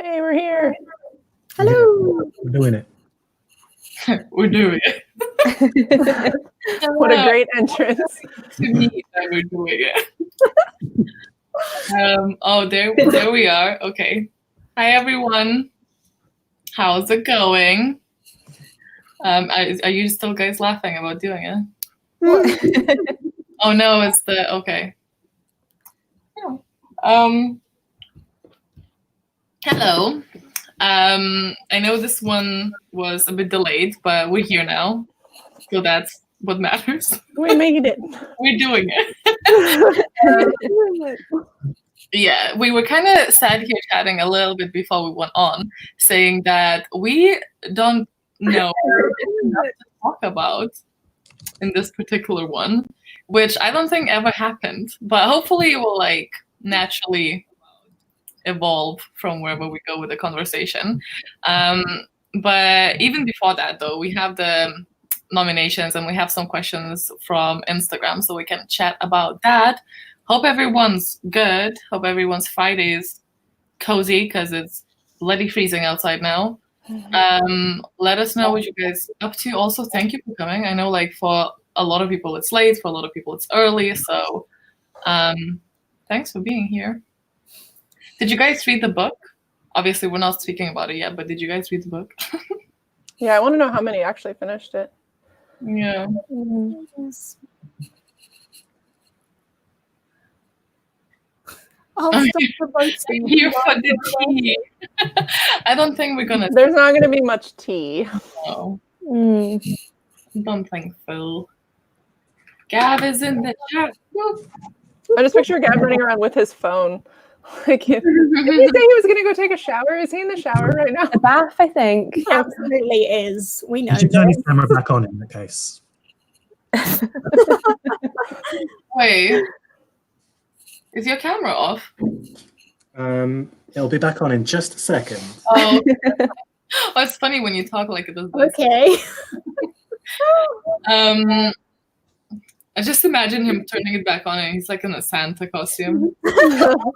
Hey, we're here. Hello. We're doing it. We're doing it. What a great entrance. To me, that we're doing it. There we are. Okay. Hi, everyone. How's it going? Are you still guys laughing about doing it? Oh no, it's the okay. Yeah. Hello. I know this one was a bit delayed, but we're here now, so that's what matters. We made it. We're doing it. Yeah, we were kind of sad here chatting a little bit before we went on, saying that we don't know what to talk about in this particular one, which I don't think ever happened, but hopefully it will like naturally evolve from wherever we go with the conversation. But even before that, though, we have the nominations and we have some questions from Instagram, so we can chat about that. Hope everyone's good. Hope everyone's Friday is cozy because it's bloody freezing outside now. Let us know what you guys are up to. Also, thank you for coming. I know like for a lot of people it's late, for a lot of people it's early, so thanks for being here. Did you guys read the book? Obviously, we're not speaking about it yet, but did you guys read the book? Yeah, I want to know how many actually finished it. Yeah. Here for the tea. I don't think we're gonna. There's not going to be much tea. No. Don't think so. Gav is in the chat. I just picture Gav running around with his phone. Like, did he say he was going to go take a shower? Is he in the shower right now? The bath, I think. He absolutely is. We know. You should turn his camera back on in that case. Wait. Is your camera off? It'll be back on in just a second. Oh, well, it's funny when you talk like it does. Okay. I just imagine him turning it back on and he's like in a Santa costume. Oh,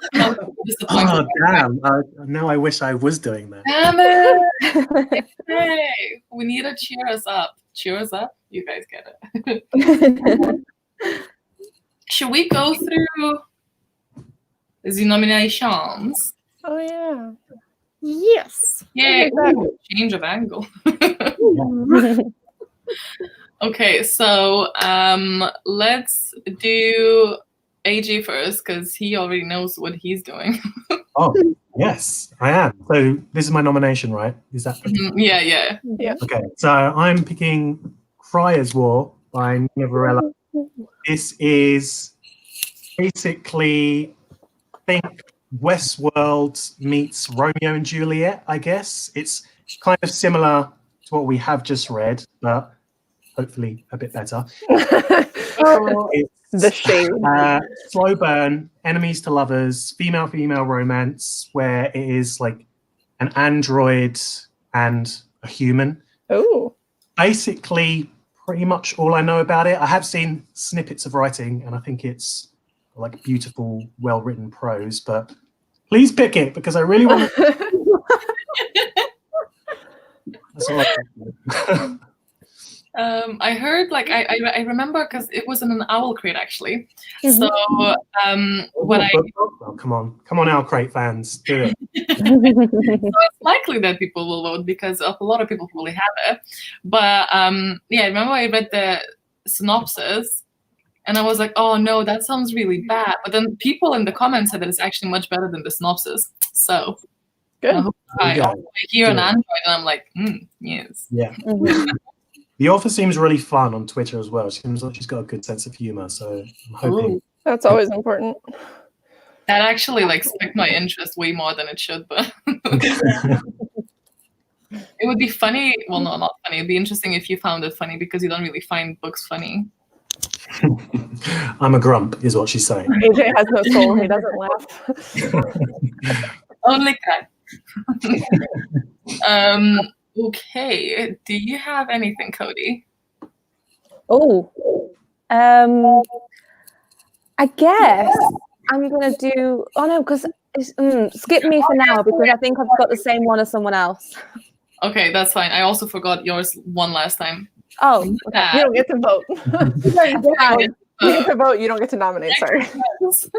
damn. Now I wish I was doing that. Damn it! Hey, we need to cheer us up. Cheer us up? You guys get it. Should we go through the nominations? Oh, yeah. Yes. Yay! Ooh, change of angle. Okay, so let's do AJ first because he already knows what he's doing. Oh, yes, I am. So this is my nomination, right? Is that? Yeah. Okay, so I'm picking Friar's War by Guinevere. This is basically, I think, Westworld meets Romeo and Juliet, I guess. It's kind of similar to what we have just read, but hopefully a bit better. The shade. Slow burn, enemies to lovers, female romance, where it is like an android and a human. Oh. Basically, pretty much all I know about it. I have seen snippets of writing, and I think it's like beautiful, well-written prose. But please pick it because I really want to. That's all I I heard like I remember because it was in an Owl Crate actually. So come on, Owl Crate fans, do it. So it's likely that people will vote because a lot of people probably have it. But yeah, I remember I read the synopsis and I was like, oh no, that sounds really bad. But then people in the comments said that it's actually much better than the synopsis. So good. I hear an Android and I'm like, yes. Yeah. The author seems really fun on Twitter as well. She seems like she's got a good sense of humor, so I'm hoping. That's always important. That actually like spiked my interest way more than it should, but it would be funny. Well, no, not funny. It'd be interesting if you found it funny because you don't really find books funny. I'm a grump, is what she's saying. AJ has no soul. He doesn't laugh. Only that. Okay. Do you have anything, Codie? Oh, I guess I'm gonna do. Oh no, because Skip me for now because I think I've got the same one as someone else. Okay, that's fine. I also forgot yours one last time. Oh, You don't get to vote. You get to vote. You don't get to nominate. Sorry.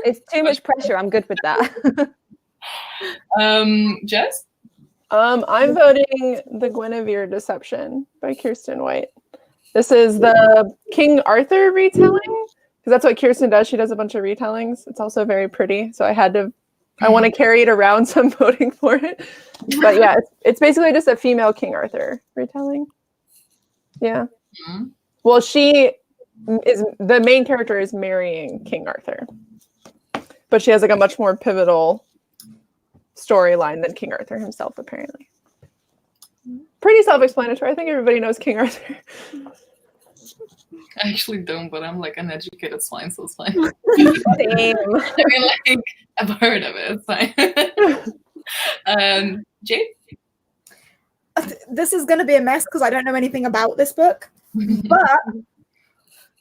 it's too much pressure. I'm good with that. Jess? I'm voting The Guinevere Deception by Kirsten White. This is the King Arthur retelling, because that's what Kirsten does. She does a bunch of retellings. It's also very pretty, so I want to carry it around, so I'm voting for it. But yeah, it's basically just a female King Arthur retelling. Yeah. Mm-hmm. Well, the main character is marrying King Arthur, but she has like a much more pivotal storyline than King Arthur himself, apparently. Pretty self-explanatory. I think everybody knows King Arthur. I actually don't, but I'm like an educated swine, so it's fine. Same. I mean, like, I've heard of it. It's fine. Jade? This is going to be a mess because I don't know anything about this book. But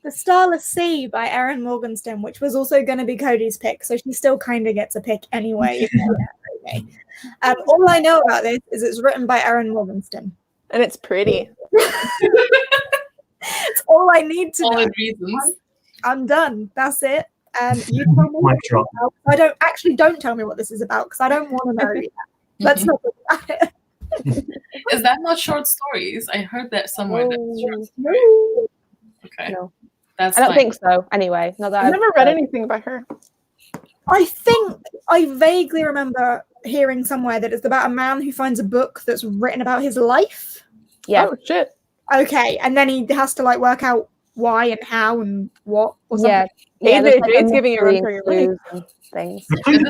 The Starless Sea by Erin Morgenstern, which was also going to be Codie's pick, so she still kind of gets a pick anyway. All I know about this is it's written by Erin Morgenstern. And it's pretty. It's all I need to know. Reasons. I'm done. That's it. You tell me what this is about. Don't tell me what this is about because I don't want to know yet. Let's not talk about it. Is that not short stories? I heard that somewhere. That's short stories. Okay. No. I don't think so. Anyway, not that I've never read anything by her. I think I vaguely remember hearing somewhere that it's about a man who finds a book that's written about his life. Yeah. Oh shit. Okay, and then he has to like work out why and how and what or something. Yeah. Jade's giving you a run for your money. Things. I think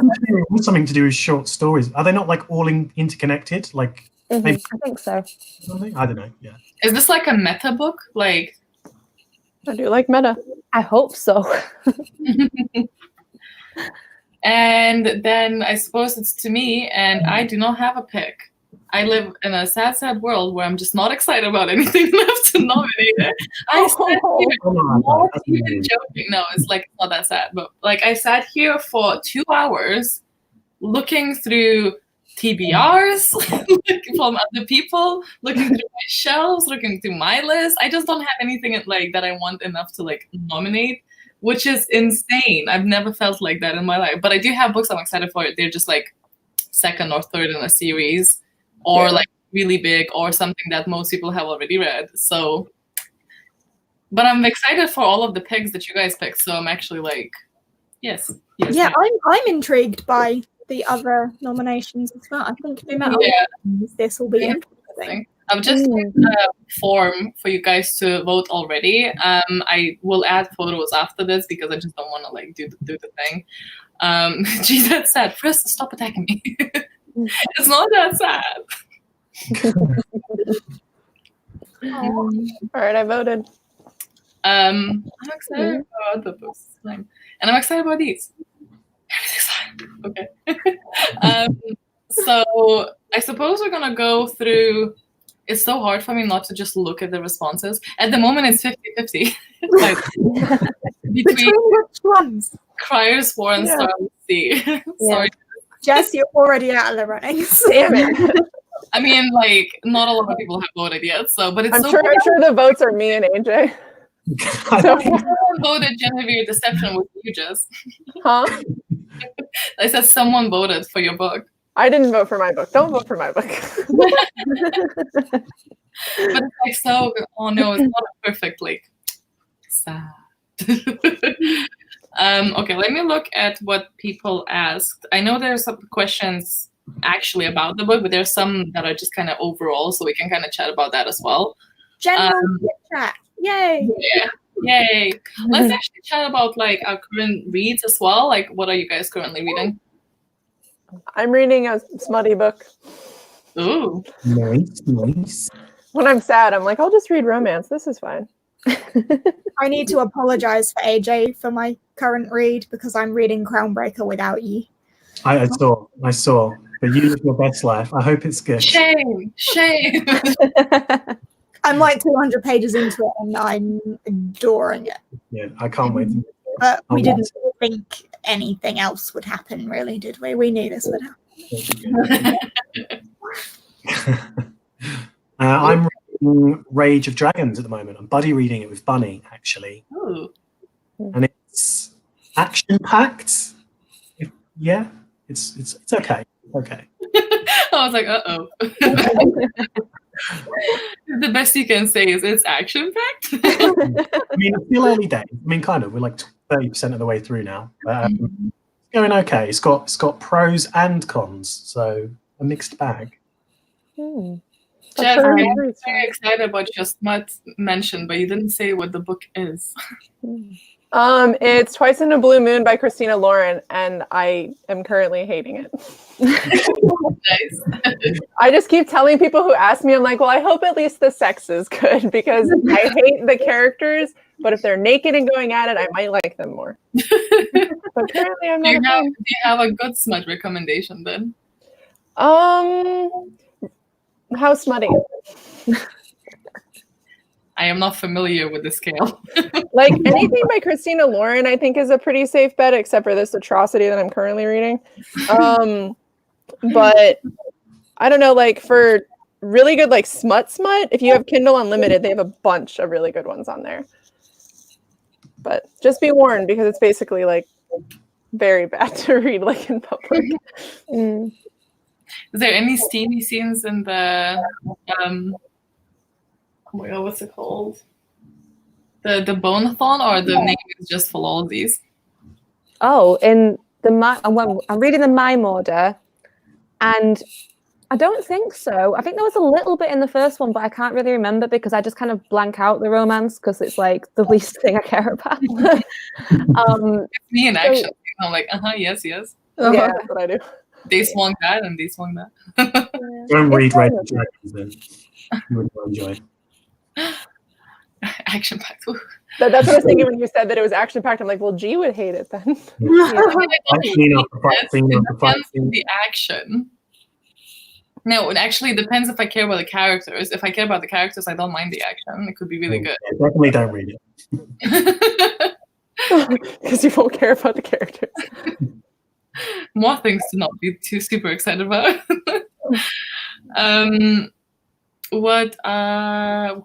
it's something to do with short stories. Are they not like all interconnected? Like I think so. I don't know. Yeah. Is this like a meta book? Like, I do like meta. I hope so. And then I suppose it's to me, and I do not have a pick. I live in a sad, sad world where I'm just not excited about anything enough to nominate it. I sat here, not even joking. No, it's like not that sad, but like I sat here for 2 hours looking through TBRs from other people, looking through my shelves, looking through my list. I just don't have anything like that I want enough to like nominate, which is insane. I've never felt like that in my life. But I do have books I'm excited for. They're just like second or third in a series, or like really big, or something that most people have already read. So, but I'm excited for all of the picks that you guys picked. So I'm actually like, yes. Yeah, I'm intrigued by the other nominations as well. I think no matter what, this will be interesting. I've just put a form for you guys to vote already. I will add photos after this because I just don't want to like do the thing. Geez, that's sad. First, stop attacking me. It's not that sad. All right, I voted. I'm excited about the books, and I'm excited about these. Okay. So I suppose we're gonna go through. It's so hard for me not to just look at the responses. At the moment, it's 50-50. Like, between which ones? Crier's War and Starless Sea. Sorry. Jess, you're already out of the running. Damn it. I mean, like, not a lot of people have voted yet, but it's I'm so sure the votes are me and AJ. Someone voted Guinevere Deception with you, Jess. Huh? I said someone voted for your book. I didn't vote for my book. Don't vote for my book. But it's like so. Oh no, it's not a perfect like. Sad. Okay, let me look at what people asked. I know there's some questions actually about the book, but there's some that are just kind of overall, so we can kind of chat about that as well. General chat. Yay! Yeah. Yay! Let's actually chat about like our current reads as well. Like, what are you guys currently reading? I'm reading a smutty book. Ooh. Nice. When I'm sad, I'm like, I'll just read romance. This is fine. I need to apologize for AJ for my current read because I'm reading Crownbreaker without you. I saw. But you live your best life. I hope it's good. Shame. I'm like 200 pages into it and I'm adoring it. Yeah, I can't wait. But we Oh, didn't think anything else would happen, really, did we? We knew this would happen. I'm reading Rage of Dragons at the moment. I'm buddy reading it with Bunny, actually. Ooh. And it's action-packed. Yeah, it's okay. Okay. I was like, uh-oh. The best you can say is it's action-packed. I mean, it's still early days. I mean, kind of. We're like 30% of the way through now. But, it's going okay. It's got pros and cons, so a mixed bag. Jess, I'm very excited about your smut mention, but you didn't say what the book is. It's Twice in a Blue Moon by Christina Lauren, and I am currently hating it. Nice. I just keep telling people who ask me, I'm like, well, I hope at least the sex is good, because I hate the characters, but if they're naked and going at it, I might like them more. But currently I'm not. Do you have a good smut recommendation then? How smutty? I am not familiar with the scale. Like anything by Christina Lauren, I think is a pretty safe bet, except for this atrocity that I'm currently reading. But I don't know, like for really good like smut, if you have Kindle Unlimited, they have a bunch of really good ones on there. But just be warned, because it's basically like very bad to read like in public. Is there any steamy scenes in the oh my god, what's it called? The Bone-a-thon, or the name is just for all these? Oh, in I'm reading the Mime Order, and I don't think so. I think there was a little bit in the first one, but I can't really remember because I just kind of blank out the romance because it's like the least thing I care about. It's me in action. I'm like, yes. Yeah, that's what I do. They swung that and they swung that. Don't read Rage of Dragons then. You would enjoy. Action packed. That's what I was thinking when you said that it was action packed. I'm like, well, G would hate it then. It depends on the action. No, it actually depends if I care about the characters. If I care about the characters, I don't mind the action. It could be really good. Yeah, definitely don't read it. Because you won't care about the characters. More things to not be too super excited about.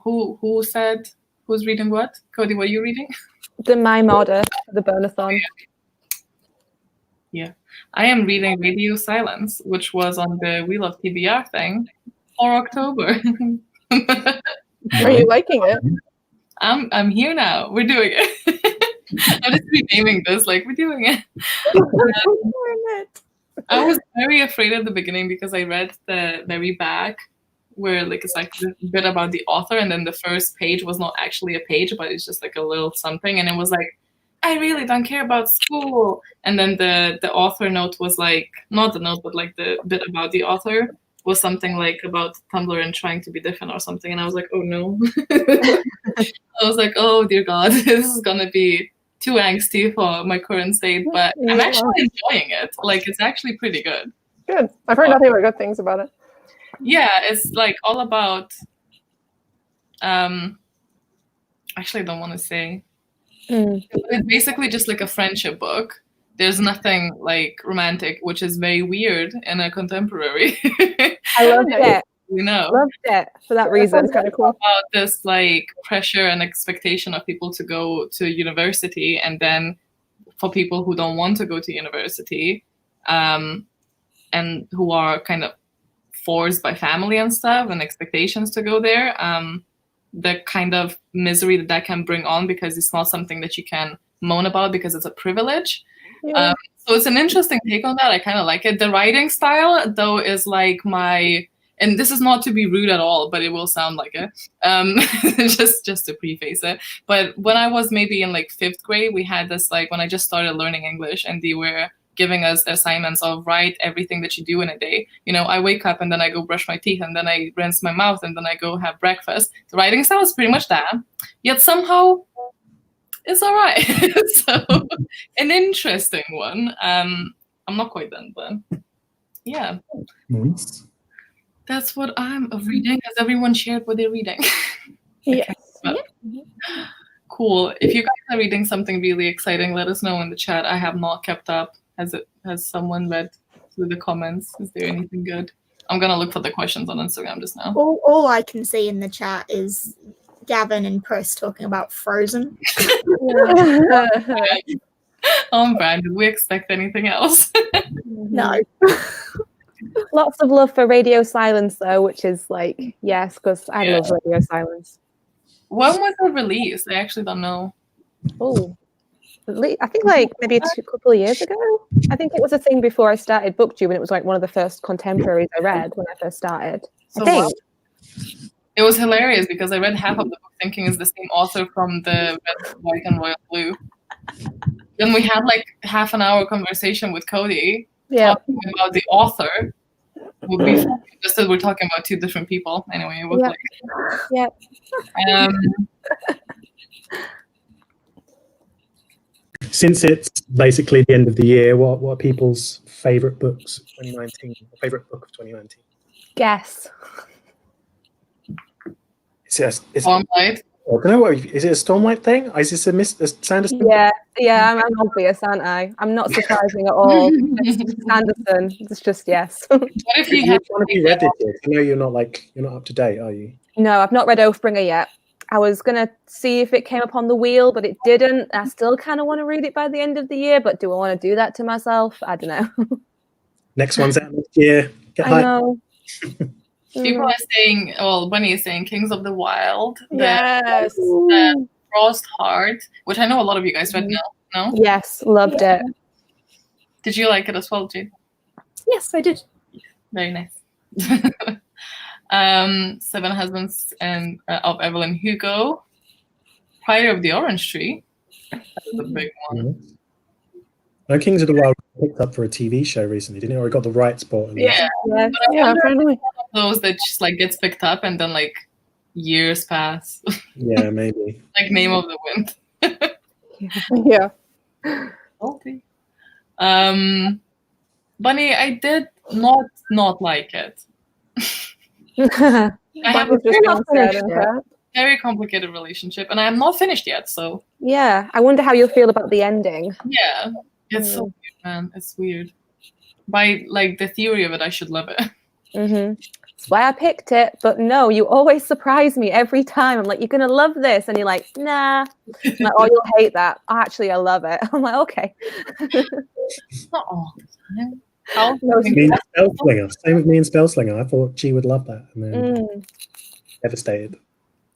Who said who's reading what? Codie, what are you reading? The Mime Order, the Bone-a-thon. Yeah. I am reading Radio Silence, which was on the Wheel of TBR thing for October. Are you liking it? I'm here now. We're doing it. I'm just renaming this like we're doing it. I was very afraid at the beginning because I read the very back where like it's like a bit about the author, and then the first page was not actually a page, but it's just like a little something, and it was like, I really don't care about school. And then the author note was like, not the note, but like the bit about the author was something like about Tumblr and trying to be different or something. And I was like, oh no. I was like, oh dear God, this is gonna be too angsty for my current state, but I'm actually enjoying it. Like it's actually pretty good. Good. I've heard nothing but good things about it. Yeah, it's like all about actually I don't want to say. It's basically just like a friendship book. There's nothing like romantic, which is very weird in a contemporary. I loved it. You know, Loved it for that reason. It's kind of cool. About this like pressure and expectation of people to go to university, and then for people who don't want to go to university, and who are kind of forced by family and stuff and expectations to go there, the kind of misery that can bring on, because it's not something that you can moan about because it's a privilege. Yeah. So it's an interesting take on that. I kind of like it. The writing style, though, is like and this is not to be rude at all, but it will sound like it. Just to preface it. But when I was maybe in like 5th grade, we had this like when I just started learning English, and they were giving us assignments of write everything that you do in a day. You know, I wake up and then I go brush my teeth and then I rinse my mouth and then I go have breakfast. The writing style is pretty much that. Yet somehow it's all right. So an interesting one. I'm not quite done, but yeah. Nice. That's what I'm reading. Has everyone shared what they're reading? Yes. Well, Cool. If you guys are reading something really exciting, let us know in the chat. I have not kept up. Has someone read through the comments? Is there anything good? I'm gonna look for the questions on Instagram just now. All I can see in the chat is Gavin and Chris talking about Frozen. Brand, did we expect anything else? No. Lots of love for Radio Silence, though, which is like, yes, because I love Radio Silence. When was it released? I actually don't know. Oh, I think like maybe a couple of years ago. I think it was a thing before I started BookTube, and it was like one of the first contemporaries I read when I first started. So I think. It was hilarious because I read half of the book thinking it's the same author from the Red, White, and Royal Blue. Then we had like half an hour conversation with Codie talking about the author. Just that we're talking about two different people. Anyway, it was Since it's basically the end of the year, what are people's favourite books of 2019? Favourite book of 2019? Guess. Is Stormlight. I don't know. Is it a Stormlight thing? Is this a Sanderson? Yeah, I'm obvious, aren't I? I'm not surprising at all. It's Sanderson. It's just yes. What if you had want to be read it? I know you're not up to date, are you? No, I've not read Oathbringer yet. I was gonna see if it came up on the wheel, but it didn't. I still kind of want to read it by the end of the year, but do I want to do that to myself? I don't know. Next one's out next year. Get I know. People are saying, well, Bunny is saying Kings of the Wild. Yes. The Frost Heart, which I know a lot of you guys read now. No? Yes, loved it. Did you like it as well, Jade? Yes, I did. Very nice. Seven Husbands and of Evelyn Hugo. Fire of the Orange Tree. That's a big one. No, Kings of the Wild picked up for a TV show recently, didn't it? Or it got the rights bought. Yeah. Yeah, finally. Those that just like gets picked up and then like years pass. Yeah, maybe. Like Name of the Wind. Yeah. Okay. Bunny, I did not like it. I have a very complicated relationship, and I am not finished yet. So yeah, I wonder how you'll feel about the ending. Yeah, it's so weird, man. It's weird. By like the theory of it, I should love it. That's why I picked it. But no, you always surprise me every time. I'm like, you're gonna love this, and you're like, nah. I'm like, oh, you'll hate that. Actually, I love it. I'm like, okay. Not all the time. Spellslinger. Same with me and Spellslinger. I thought she would love that, and then devastated.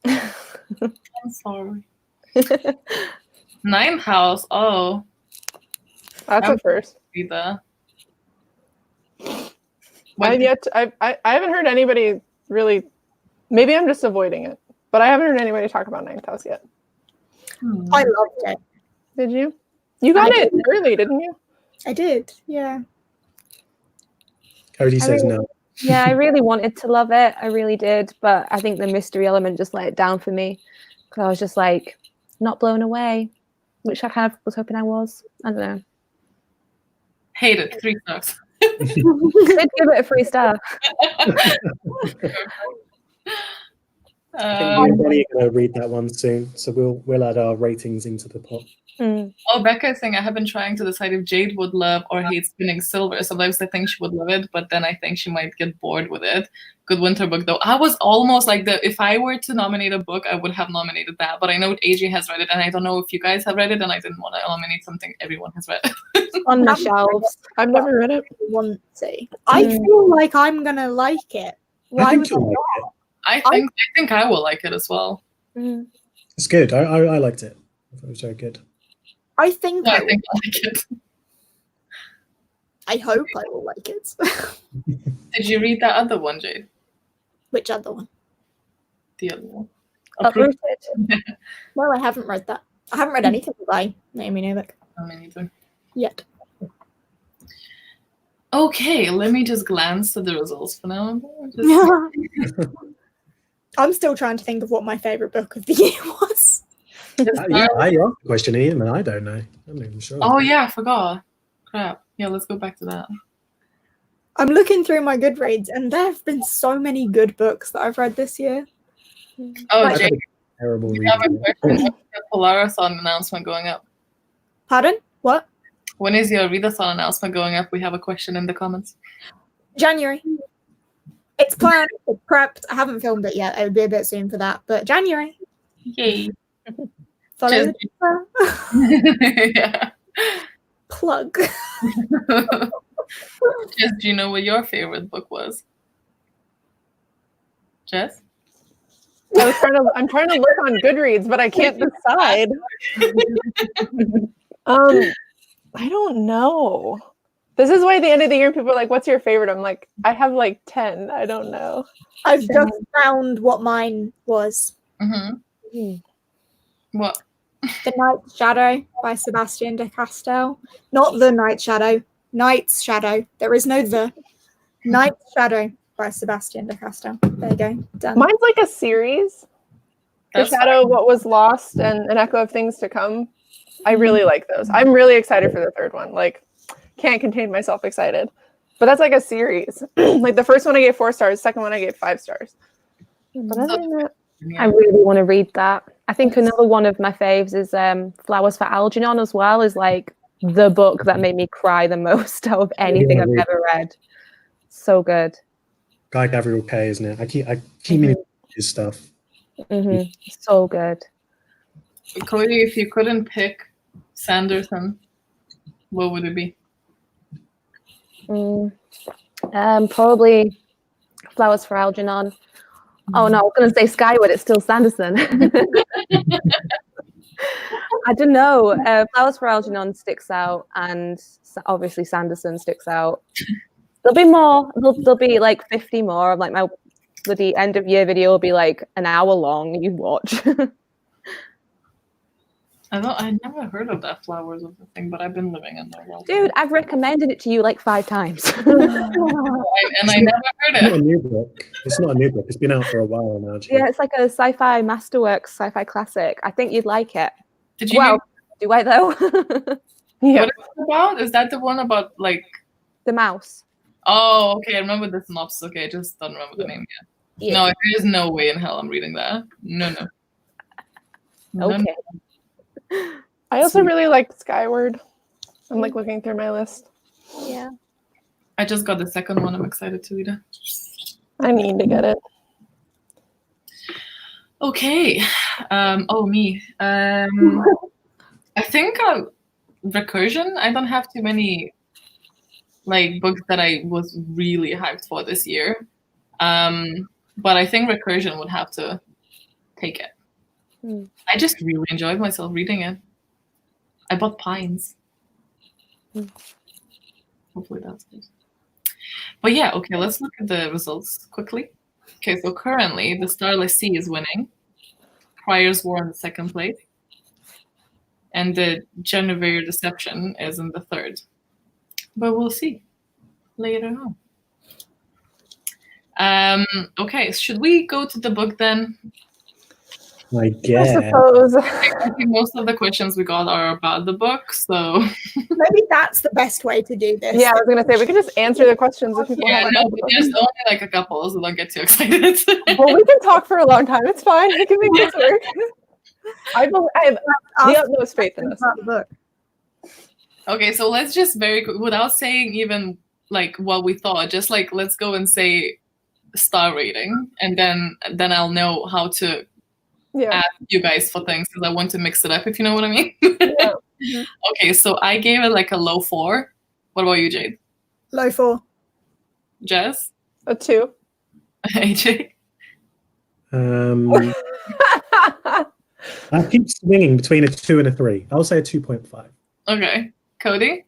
I'm sorry. Ninth House. Oh, that's a first. Either. I haven't heard anybody really. Maybe I'm just avoiding it, but I haven't heard anybody talk about Ninth House yet. I loved it. Did you? You got it early, didn't you? I did. Yeah. Codie says no. Yeah, I really wanted to love it. I really did, but I think the mystery element just let it down for me because I was just like not blown away, which I kind of was hoping I was. I don't know. Hate it. 3 stars. Did give it a 3 star. I think we're going to read that one soon, so we'll add our ratings into the pot. Oh, Becca is saying I have been trying to decide if Jade would love or hate spinning silver. Sometimes I think she would love it, but then I think she might get bored with it. Good winter book though. I was almost like if I were to nominate a book, I would have nominated that. But I know AJ has read it, and I don't know if you guys have read it, and I didn't want to nominate something everyone has read. On my shelves. I've never read it. I feel like I'm gonna like it. Why would I not? I think I will like it as well. It's good. I liked it. I thought it was very good. I think I like it. I hope I will like it. Did you read that other one, Jade? Which other one? The other one. Uprooted. Well, I haven't read that. I haven't read anything by Naomi Novik. Me neither. Yet. Okay, let me just glance at the results for now. I'm still trying to think of what my favourite book of the year was. I asked the question, Ian, and I don't know. I'm not even sure. Oh yeah, I forgot. Crap. Yeah, let's go back to that. I'm looking through my Goodreads, and there have been so many good books that I've read this year. Oh, Jade. terrible We have a reading. question. When is the Polarathon announcement going up? Pardon? What? When is your readathon announcement going up? We have a question in the comments. January. It's planned. It's prepped. I haven't filmed it yet. It would be a bit soon for that, but January. Yay. Follow Just- the Yeah. plug. Jess, do you know what your favorite book was? Jess? I'm trying to look on Goodreads, but I can't decide. I don't know. This is why at the end of the year people are like, "What's your favorite?" I'm like, I have like 10. I don't know. I've just found what mine was. Mm-hmm. What? The Night's Shadow by Sebastian de Castell. Not The Night Shadow. Night's Shadow. There is no the. Night's Shadow by Sebastian de Castell. There you go. Done. Mine's like a series. The That's Shadow, What Was Lost, and An Echo of Things to Come. I really like those. I'm really excited for the third one. Like, can't contain myself excited. But that's like a series. Like the first one I gave 4 stars, the second one I gave 5 stars. But other than that, I really want to read that. I think another one of my faves is Flowers for Algernon as well, is like the book that made me cry the most out of anything I've ever read. So good. Guy Gabriel Kay, isn't it? I keep meaning to read his stuff. So good. Codie, if you couldn't pick Sanderson, what would it be? Probably Flowers for Algernon. Oh no, I was going to say Skyward. It's still Sanderson. I don't know. Flowers for Algernon sticks out, and obviously Sanderson sticks out. There'll be more. There'll be like 50 more. Like my bloody end of year video will be like an hour long. You watch. I never heard of that Flowers of the thing, but I've been living in there. Dude, I've recommended it to you like 5 times. And I never heard It's not a it. new book. It's not a new book. It's been out for a while now. Actually. Yeah, it's like a sci-fi masterworks, sci-fi classic. I think you'd like it. Did you Well, do I though? yeah. what is it about? Is that the one about like? The mouse. Oh, okay. I remember the synopsis. Okay, I just don't remember the name yet. Yeah. No, there's no way in hell I'm reading that. No. Okay. I also really like Skyward. I'm like looking through my list. Yeah. I just got the second one. I'm excited to read it. I need to get it. Okay. Me. I think Recursion. I don't have too many like books that I was really hyped for this year. But I think Recursion would have to take it. I just really enjoyed myself reading it. I bought Pines. Hopefully that's good. But yeah, okay, let's look at the results quickly. Okay, so currently the Starless Sea is winning. Prior's War in the 2nd place. And the Guinevere Deception is in the 3rd. But we'll see later on. Okay, should we go to the book then? I I guess. suppose. I think most of the questions we got are about the book, so Maybe that's the best way to do this. Yeah, I was gonna say we can just answer the questions if people yeah, have. no, there's only like a couple, so don't get too excited. Well, we can talk for a long time. It's fine. I can make this work. I have the utmost faith in this. About the book. Okay, so let's just very quick, without saying even like what we thought, just like let's go and say star rating, and then I'll know how to ask you guys for things because I want to mix it up, if you know what I mean. Yeah. Okay, so I gave it like a low 4. What about you, Jade? Low 4. Jess? A 2. AJ? I keep swinging between a 2 and a 3. I'll say a 2.5. Okay. Codie?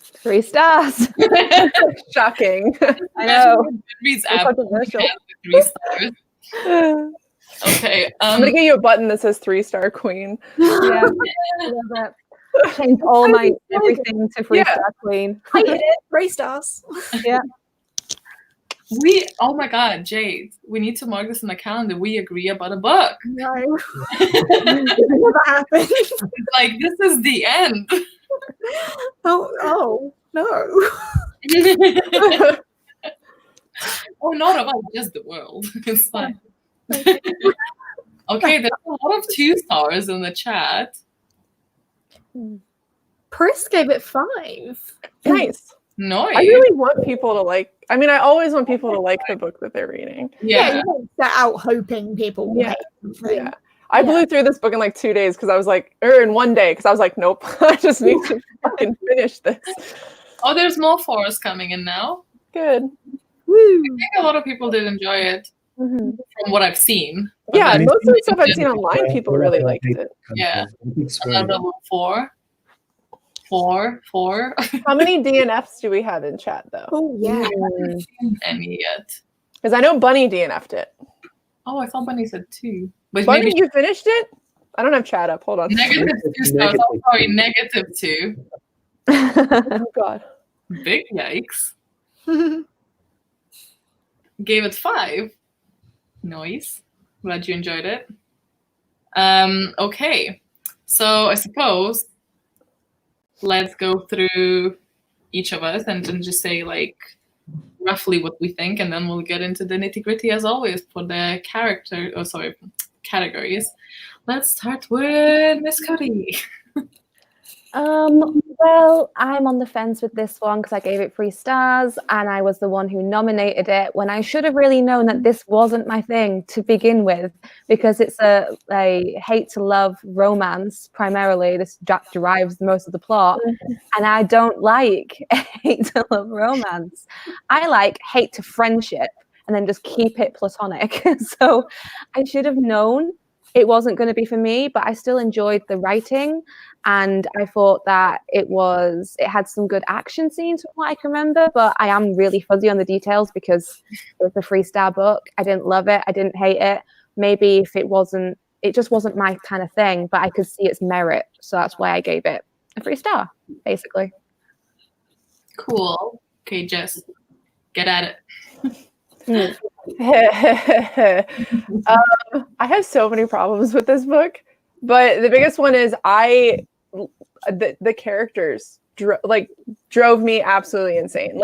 3 stars. Shocking. I know. Goodreads So app controversial. has the 3 stars. Okay. I'm gonna get you a button that says 3-star queen. Yeah. Change all my everything to 3-star queen. I hit it. 3 stars. Yeah. Oh my God, Jade, we need to mark this in the calendar. We agree about a book. No. It never happened. It's like, this is the end. Oh, no. Oh, not about just the world. It's fine. Okay, there's a lot of 2 stars in the chat. Pris gave it 5. Nice. Nice. I really want people to like. I mean, I always want people to like the book that they're reading. Yeah, Yeah. you don't set out hoping people will Yeah. hate something. Yeah. I blew through this book in like 2 days because I was like, or in 1 day because I was like, nope, I just need to fucking finish this. Oh, there's more 4s coming in now. Good. Woo! I think a lot of people did enjoy it Mhm. from what I've seen. But Yeah, then most of the stuff I've seen online, people RRR really liked hate it. kind of Yeah. thing. Big spoiler. another 4. 4. How many DNFs do we have in chat though? Oh yeah. Mm. Any yet? Because I know Bunny DNF'd it. Oh, I thought Bunny said 2. But Bunny, maybe you finished it? I don't have chat up. Hold on. negative 2 stars. Oh, sorry, negative 2. Oh god. Big yikes. Gave it 5. Nice. Glad you enjoyed it. Okay. So I suppose let's go through each of us and then just say like roughly what we think, and then we'll get into the nitty-gritty as always for the categories. Let's start with Miss Codie. Well, I'm on the fence with this one because I gave it 3 stars and I was the one who nominated it when I should have really known that this wasn't my thing to begin with, because it's a hate to love romance primarily. This derives most of the plot, and I don't like hate to love romance. I like hate to friendship and then just keep it platonic. So I should have known it wasn't going to be for me, but I still enjoyed the writing. And I thought that it had some good action scenes from what I can remember, but I am really fuzzy on the details because it was a 3-star book. I didn't love it. I didn't hate it. Maybe if it just wasn't my kind of thing, but I could see its merit. So that's why I gave it a 3-star, basically. Cool. Okay, Jess, get at it. I have so many problems with this book, but the biggest one is the characters drove me absolutely insane.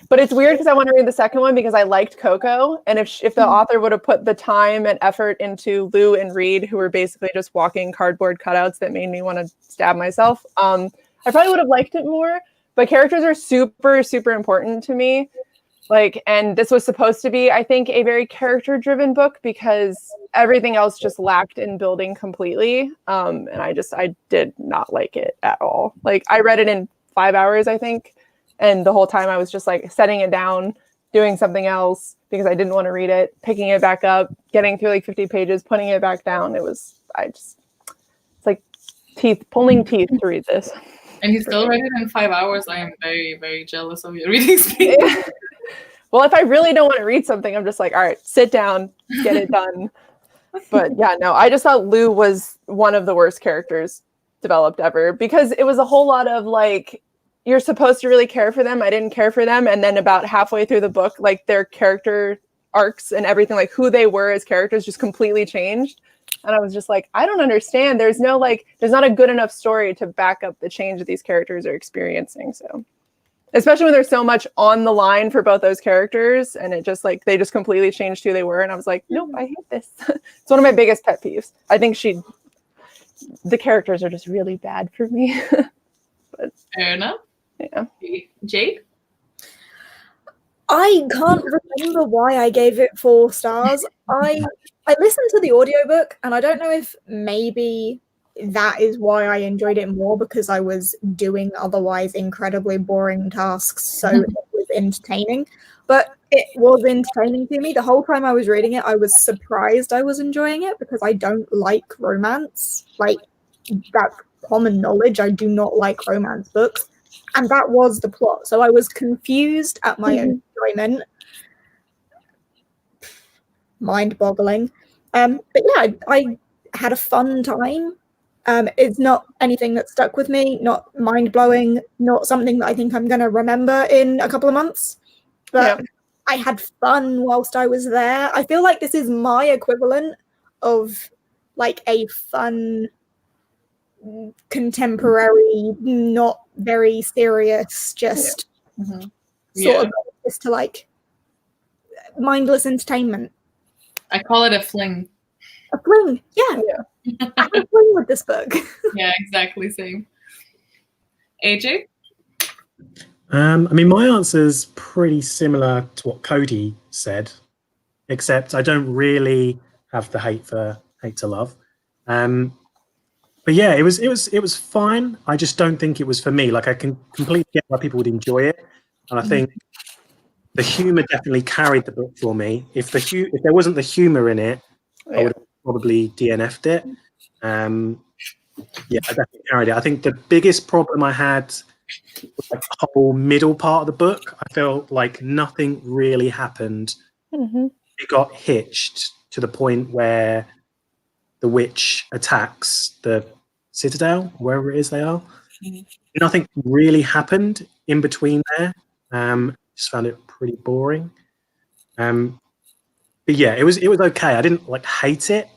But it's weird because I want to read the second one because I liked Coco, and if the author would have put the time and effort into Lou and Reed, who were basically just walking cardboard cutouts that made me want to stab myself, I probably would have liked it more. But characters are super, super important to me. And this was supposed to be, I think, a very character-driven book because everything else just lacked in building completely. And I did not like it at all. I read it in 5 hours, I think. And the whole time I was just setting it down, doing something else because I didn't want to read it, picking it back up, getting through 50 pages, putting it back down. It's like pulling teeth to read this. And you still read it in 5 hours. I am very, very jealous of your reading speed. Well, if I really don't want to read something, I'm just like, all right, sit down, get it done. But yeah, no, I just thought Lou was one of the worst characters developed ever because it was a whole lot of you're supposed to really care for them. I didn't care for them. And then about halfway through the book, their character arcs and everything, who they were as characters just completely changed. And I was just like, I don't understand. There's no there's not a good enough story to back up the change that these characters are experiencing. So especially when there's so much on the line for both those characters, and it just they just completely changed who they were, and I was like, nope, I hate this. It's one of my biggest pet peeves. I think the characters are just really bad for me. But fair enough. Yeah. Jade? I can't remember why I gave it 4 stars. I listened to the audiobook, and I don't know if maybe that is why I enjoyed it more, because I was doing otherwise incredibly boring tasks, so it was entertaining. But it was entertaining to me. The whole time I was reading it, I was surprised I was enjoying it because I don't like romance. That's common knowledge. I do not like romance books. And that was the plot. So I was confused at my own enjoyment. Mind-boggling. But yeah, I had a fun time. It's not anything that stuck with me, not mind-blowing, not something that I think I'm going to remember in a couple of months. But yeah. I had fun whilst I was there. I feel like this is my equivalent of a fun, contemporary, not very serious, just sort of just to mindless entertainment. I call it a fling. A fling. Yeah. I had a fling with this book. Yeah, exactly same. AJ? I mean, my answer's pretty similar to what Codie said, except I don't really have the hate to love. But yeah, it was fine. I just don't think it was for me. Like, I can completely get why people would enjoy it, and I think the humor definitely carried the book for me. If there wasn't the humor in it, I would have probably DNF'd it. Yeah, I definitely carried it. I think the biggest problem I had was like the whole middle part of the book. I felt like nothing really happened. It got hitched to the point where the witch attacks the citadel, wherever it is they are. Nothing really happened in between there. Just found it pretty boring. But yeah, it was okay. I didn't like hate it,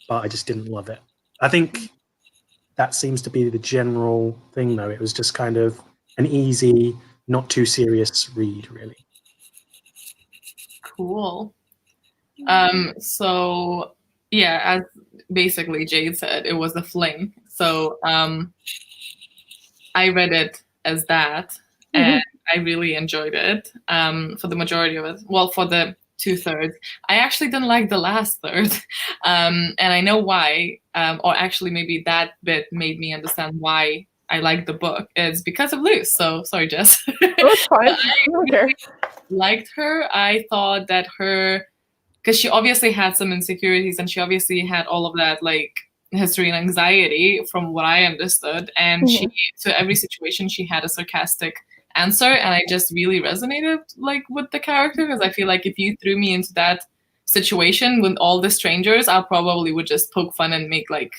but I just didn't love it. I think that seems to be the general thing, though. It was just kind of an easy, not too serious read, really. Cool. So yeah, as basically Jade said, it was a fling. So I read it as that, and I really enjoyed it for the majority of it. Well, for the 2/3. I actually didn't like the last third, and I know why, or actually maybe that bit made me understand why I liked the book. It's because of Luce. So sorry, Jess. Oh, it's fine. I really liked her. I thought that because she obviously had some insecurities, and she obviously had all of that like history and anxiety from what I understood, and she, to every situation, she had a sarcastic answer, and I just really resonated like with the character, because I feel like if you threw me into that situation with all the strangers, I probably would just poke fun and make like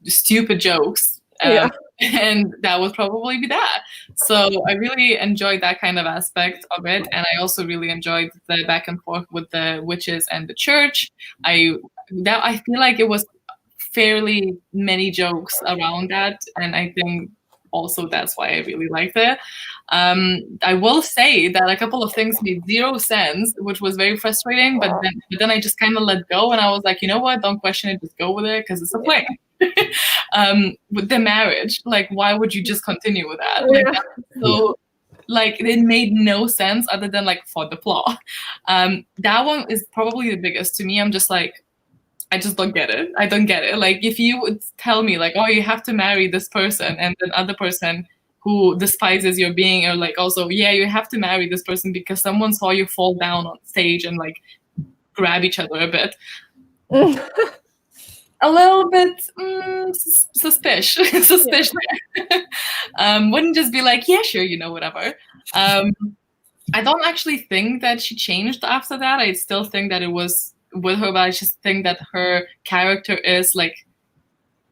stupid jokes, and that would probably be that. So I really enjoyed that kind of aspect of it, and I also really enjoyed the back and forth with the witches and the church. I feel like it was fairly many jokes around that, and I think also that's why I really liked it. I will say that a couple of things made zero sense, which was very frustrating, but then I just kind of let go, and I was like, you know what, don't question it, just go with it, because it's a play. With the marriage, like, why would you just continue with that? Like, so like, it made no sense other than like for the plot. That one is probably the biggest to me. I'm just like, I just don't get it. I don't get it. Like, if you would tell me like, oh, you have to marry this person, and then other person who despises your being, or like, also, yeah, you have to marry this person because someone saw you fall down on stage and like grab each other a bit. A little bit suspicious. Wouldn't just be like, yeah, sure, whatever. I don't actually think that she changed after that. I still think that it was with her, but I just think that her character is like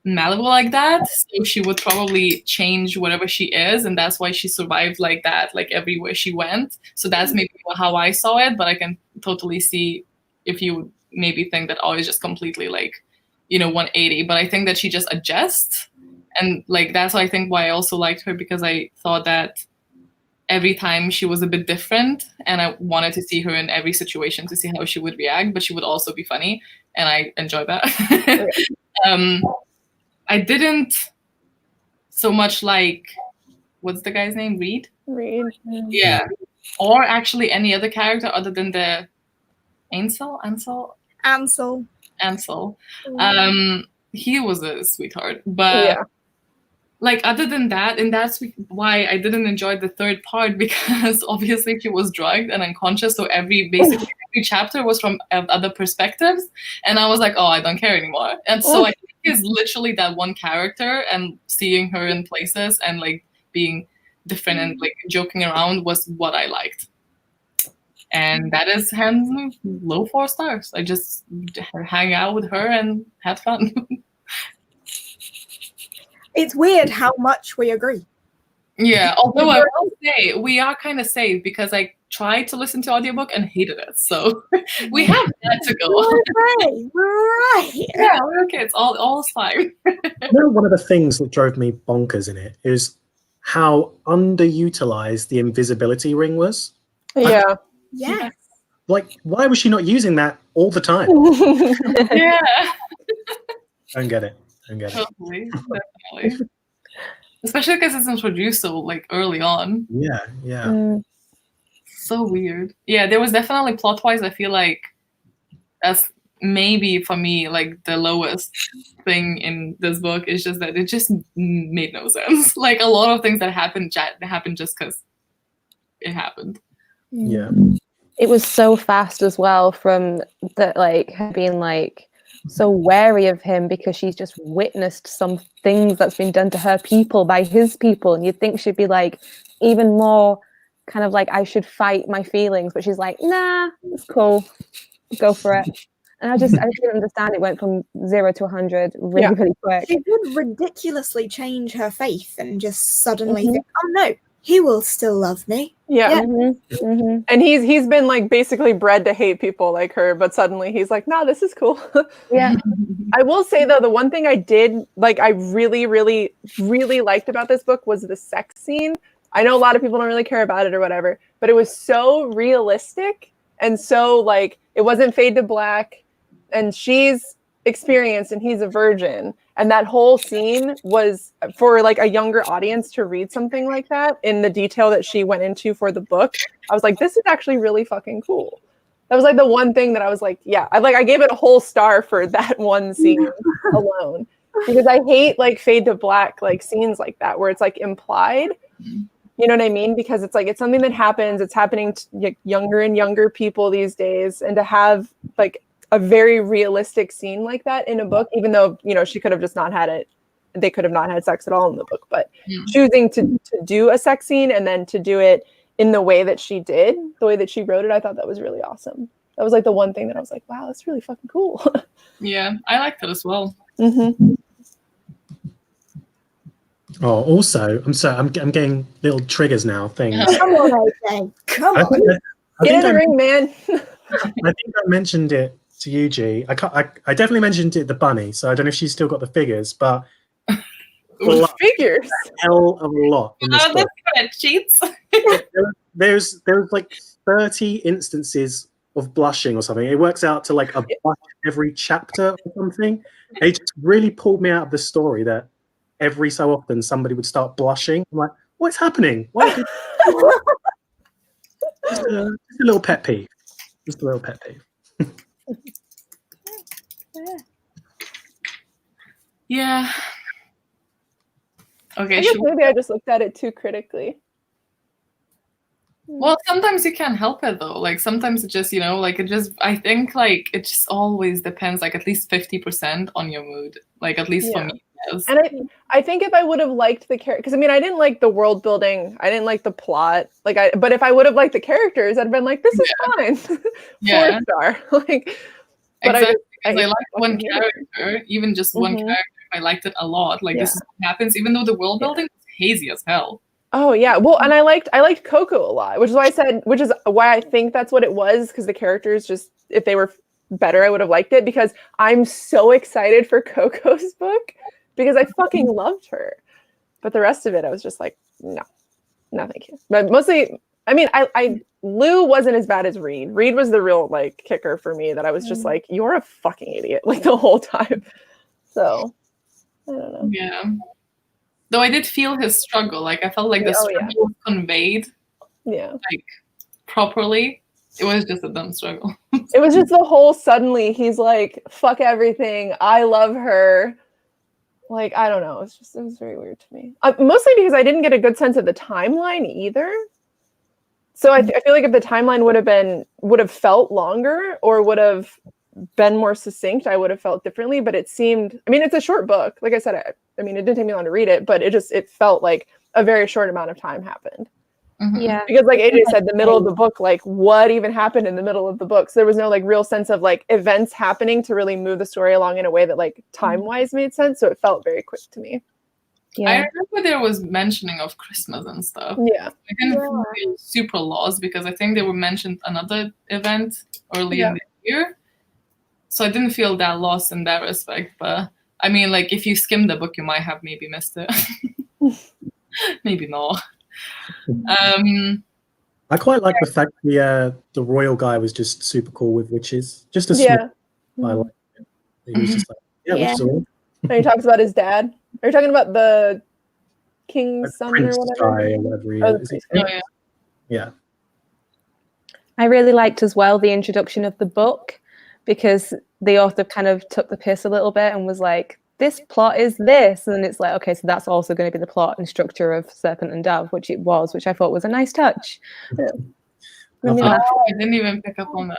malleable like that, so she would probably change whatever she is, and that's why she survived like that, like everywhere she went. So that's maybe how I saw it, but I can totally see if you maybe think that, oh, it's just completely like 180, but I think that she just adjusts, and like that's why I think why I also liked her, because I thought that every time she was a bit different, and I wanted to see her in every situation to see how she would react, but she would also be funny, and I enjoyed that. I didn't so much like, what's the guy's name? Reed? Yeah. Or actually any other character other than the Ansel. He was a sweetheart, but like, other than that, and that's why I didn't enjoy the third part, because obviously she was drugged and unconscious, so basically every chapter was from other perspectives, and I was like, oh, I don't care anymore. And so I think it's literally that one character, and seeing her in places and like being different and like joking around was what I liked. And that is hands low 4 stars. I just hang out with her and had fun. It's weird how much we agree. Yeah, although I will say we are kind of safe, because I tried to listen to audiobook and hated it. So we have that to go. We're right. Yeah, we're okay. It's all fine. One of the things that drove me bonkers in it is how underutilized the invisibility ring was. Yeah. Yes. like, why was she not using that all the time? Yeah, Don't get it. Don't get it. totally, definitely. Especially because it's introduced so like early on. Yeah, yeah. Mm. So weird. Yeah, there was definitely plot-wise, I feel like that's maybe for me like the lowest thing in this book is just that it just made no sense. Like a lot of things that happened just because it happened. Yeah. It was so fast as well, from the like her being like so wary of him because she's just witnessed some things that's been done to her people by his people, and you'd think she'd be like even more kind of like, I should fight my feelings, but she's like, nah, it's cool, go for it. And I just didn't understand. It went from 0 to 100 really quick. She did ridiculously change her faith and just suddenly think, oh no, he will still love me. Yeah. And he's been like basically bred to hate people like her, but suddenly he's like, nah, this is cool. yeah, I will say though, the one thing I did like, I really, really, really liked about this book was the sex scene. I know a lot of people don't really care about it or whatever, but it was so realistic and so like, it wasn't fade to black, and she's experienced and he's a virgin. And that whole scene was for like a younger audience to read something like that in the detail that she went into for the book. I was like, this is actually really fucking cool. That was like the one thing that I was like, yeah, I gave it a whole star for that one scene alone, because I hate like fade to black, like scenes like that, where it's like implied, you know what I mean? Because it's like, it's something that happens. It's happening to younger and younger people these days. And to have like a very realistic scene like that in a book, even though, you know, she could have just not had it. They could have not had sex at all in the book, but choosing to do a sex scene and then to do it in the way that she did, the way that she wrote it, I thought that was really awesome. That was like the one thing that I was like, wow, that's really fucking cool. Yeah, I liked it as well. Oh, also, I'm getting little triggers now. Things. Come on, AJ. Come on. Get in the ring, man. I think I mentioned it to you, G. I definitely mentioned it, the bunny. So I don't know if she's still got the figures, but Figures. hell of a lot in this Oh, book. that's kind of cheats. There's like 30 instances of blushing or something. It works out to like a blush every chapter or something. It just really pulled me out of the story that every so often somebody would start blushing. I'm like, what's happening? Why did just a little pet peeve. Just a little pet peeve. Yeah. Okay. I guess maybe I just looked at it too critically. Well, sometimes you can't help it though. Like sometimes it just, you know, like it just, I think like it just always depends, like at least 50% on your mood. Like at least for me. Yes. And I think if I would have liked the character, because I mean, I didn't like the world building. I didn't like the plot. But if I would have liked the characters, I'd have been like, this is fine. 4-star. Like, but exactly. I I like one character, even just one character. I liked it a lot. Like this is what happens, even though the world building was hazy as hell. Oh yeah, well, and I liked Coco a lot, which is why I think that's what it was, because the characters just, if they were better, I would have liked it, because I'm so excited for Coco's book because I fucking loved her. But the rest of it, I was just like, no, thank you. But mostly, I mean, Lou wasn't as bad as Reed. Reed was the real like kicker for me, that I was just like, you're a fucking idiot like the whole time. So I don't know. Yeah. Though I did feel his struggle. Like I felt like the struggle was conveyed like properly. It was just a dumb struggle. It was just the whole suddenly he's like, fuck everything. I love her. Like, I don't know. It was very weird to me. Mostly because I didn't get a good sense of the timeline either. So I feel like if the timeline would have felt longer or would have been more succinct, I would have felt differently. But it seemed, I mean, it's a short book. Like I said, I mean, it didn't take me long to read it, but it felt like a very short amount of time happened. Yeah. Because like AJ said, the middle of the book, like what even happened in the middle of the book? So there was no like real sense of like events happening to really move the story along in a way that like time-wise made sense. So it felt very quick to me. Yeah. I remember there was mentioning of Christmas and stuff. Yeah. I didn't feel super lost because I think they were mentioned another event early in the year. So I didn't feel that lost in that respect. But I mean, like if you skim the book, you might have maybe missed it. Maybe not. I I quite like the fact the royal guy was just super cool with witches. Just a Yeah. small. I like it. He was just like, yeah, witches are all. And he talks about his dad. Are you talking about the king's Like son Prince or whatever? guy or whatever he Oh, is. Is he the Prince? Oh, yeah. Yeah. I really liked as well the introduction of the book, because the author kind of took the piss a little bit and was like, this plot is this, and it's like, okay, so that's also going to be the plot and structure of Serpent and Dove, which it was, which I thought was a nice touch. Yeah. Love Oh, that. I didn't even pick up on that.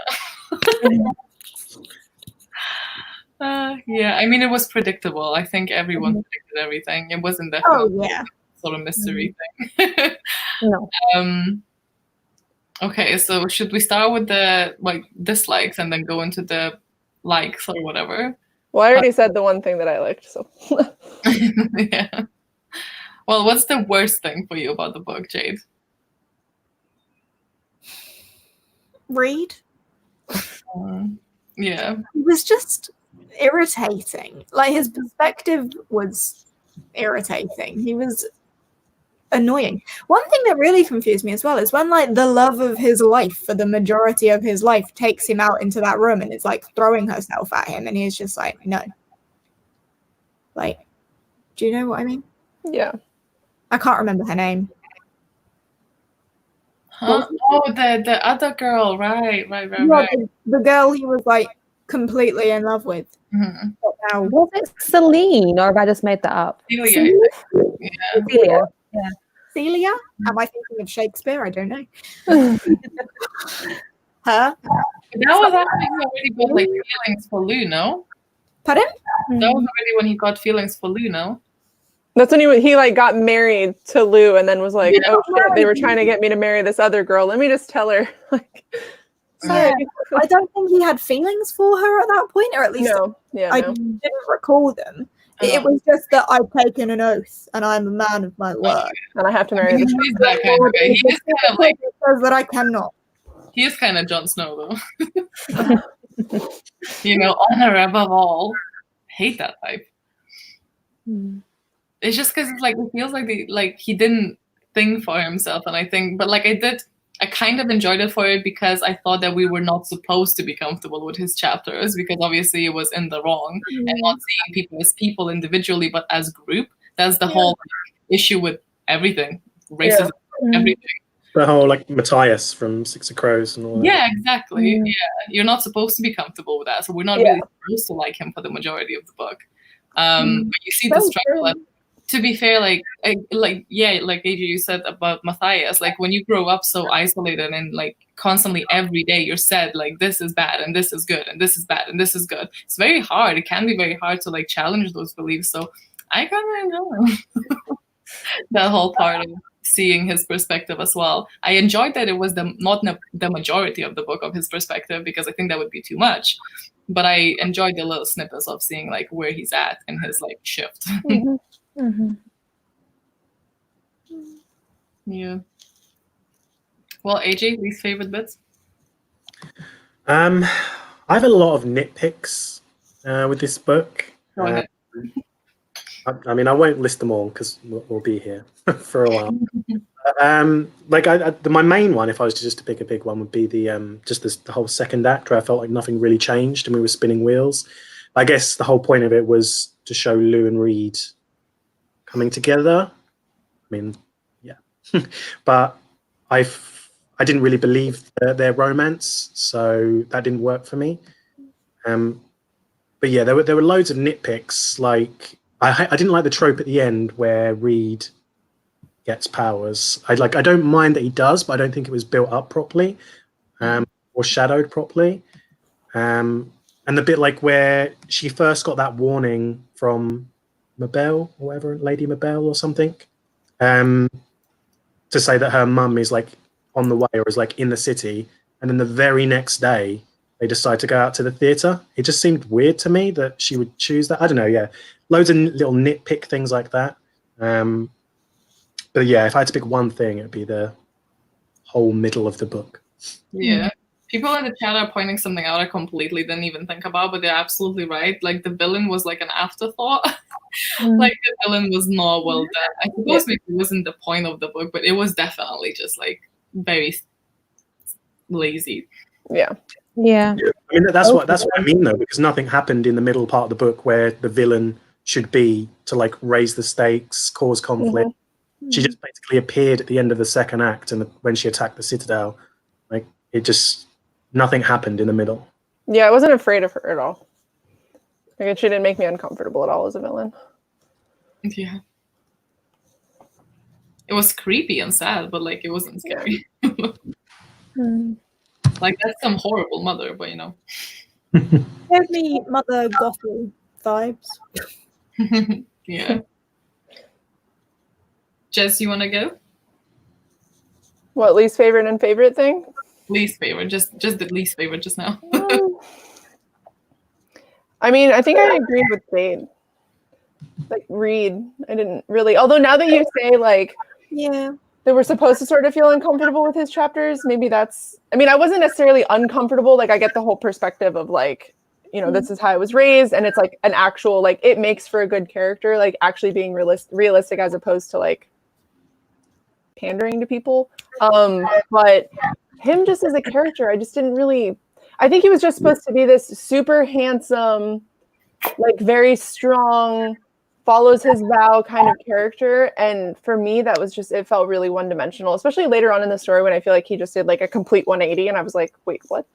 Yeah, I mean, it was predictable. I think everyone predicted everything. It wasn't Oh definitely yeah. sort of mystery thing. No. Okay, so should we start with the dislikes and then go into the likes or whatever? Well, I already said the one thing that I liked, so. Yeah. Well, what's the worst thing for you about the book, Jade? Reed. Yeah. It was just irritating. Like, his perspective was irritating. He was annoying. One thing that really confused me as well is when, like, the love of his life for the majority of his life takes him out into that room and is like throwing herself at him, and he's just like, no. Like, do you know what I mean? Yeah. I can't remember her name. Huh? Oh, the other girl, right. Yeah, the girl he was like completely in love with. Mm-hmm. But now, Was it Celine, or have I just made that up? Celia. Celia. Celia? Am I thinking of Shakespeare? I don't know. Her? That was actually already got like feelings for Lou, no? Pardon? That was already when he got feelings for Lou, no? That's when he like got married to Lou and then was like, Yeah. oh shit, they were trying to get me to marry this other girl. Let me just tell her. Like, Yeah. I don't think he had feelings for her at that point, or at least no. Yeah, I no. didn't recall them. It was just that I've taken an oath and I'm a man of my word. And I have to marry this. He's that kind of guy. He is kind of like, It says that I cannot. he is kind of Jon Snow, though. You know, honor above all. Hate that type. It's just because it's like, it feels like he didn't think for himself, and I think, but like I kind of enjoyed it for it because I thought that we were not supposed to be comfortable with his chapters, because obviously it was in the wrong and not seeing people as people individually, but as group. That's the whole issue with everything, racism, everything. The whole like Matthias from Six of Crows and all that. Yeah, exactly. Yeah, you're not supposed to be comfortable with that, so we're not really supposed to like him for the majority of the book. But you see the struggle. To be fair, like AJ, you said about Matthias, like when you grow up so isolated and like constantly every day you're said like this is bad and this is good and this is bad and this is good. It's very hard. It can be very hard to like challenge those beliefs. So I kind of enjoy that whole part of seeing his perspective as well. I enjoyed that it was not the majority of the book of his perspective, because I think that would be too much. But I enjoyed the little snippets of seeing like where he's at in his like shift. Yeah. Well, AJ, least favorite bits? I have a lot of nitpicks with this book. Go ahead. I mean, I won't list them all because we'll be here for a while. My main one, if I was just to pick a big one, would be the whole second act, where I felt like nothing really changed and we were spinning wheels. I guess the whole point of it was to show Lou and Reed coming together. I mean, yeah, but I didn't really believe their romance, so that didn't work for me. But yeah, there were loads of nitpicks. Like I didn't like the trope at the end where Reed gets powers. I don't mind that he does, but I don't think it was built up properly or shadowed properly. And the bit like where she first got that warning from Mabel or whatever, Lady Mabel or something, to say that her mum is like on the way or is like in the city, and then the very next day they decide to go out to the theatre. It just seemed weird to me that she would choose that. I don't know, yeah. Loads of little nitpick things like that. But yeah, if I had to pick one thing, it would be the whole middle of the book. Yeah. People in the chat are pointing something out I completely didn't even think about, but they're absolutely right. Like, the villain was like an afterthought. Like, the villain was not well done. I suppose maybe it wasn't the point of the book, but it was definitely just like very lazy. Yeah. Yeah. I mean, that's what I mean, though, because nothing happened in the middle part of the book where the villain should be to like raise the stakes, cause conflict. She just basically appeared at the end of the second act, and when she attacked the Citadel, like nothing happened in the middle. Yeah, I wasn't afraid of her at all. Like, she didn't make me uncomfortable at all as a villain. Yeah. It was creepy and sad, but like it wasn't scary. Like that's some horrible mother, but you know. Gave me Mother Gothel vibes. Yeah. Jess, you want to go? What, least favorite and favorite thing? Least favorite, just the least favorite just now. I mean, I think I agreed with Jade. Like, Reed, I didn't really. Although now that you say, like, Yeah. they were supposed to sort of feel uncomfortable with his chapters, maybe that's. I mean, I wasn't necessarily uncomfortable. Like, I get the whole perspective of, like, you know, this is how I was raised, and it's like an actual, like, it makes for a good character, like actually being realistic as opposed to like pandering to people. But him just as a character, I just didn't really. I think he was just supposed to be this super handsome, like very strong, follows his vow kind of character. And for me, that was just, it felt really one-dimensional, especially later on in the story when I feel like he just did like a complete 180 and I was like, wait, what?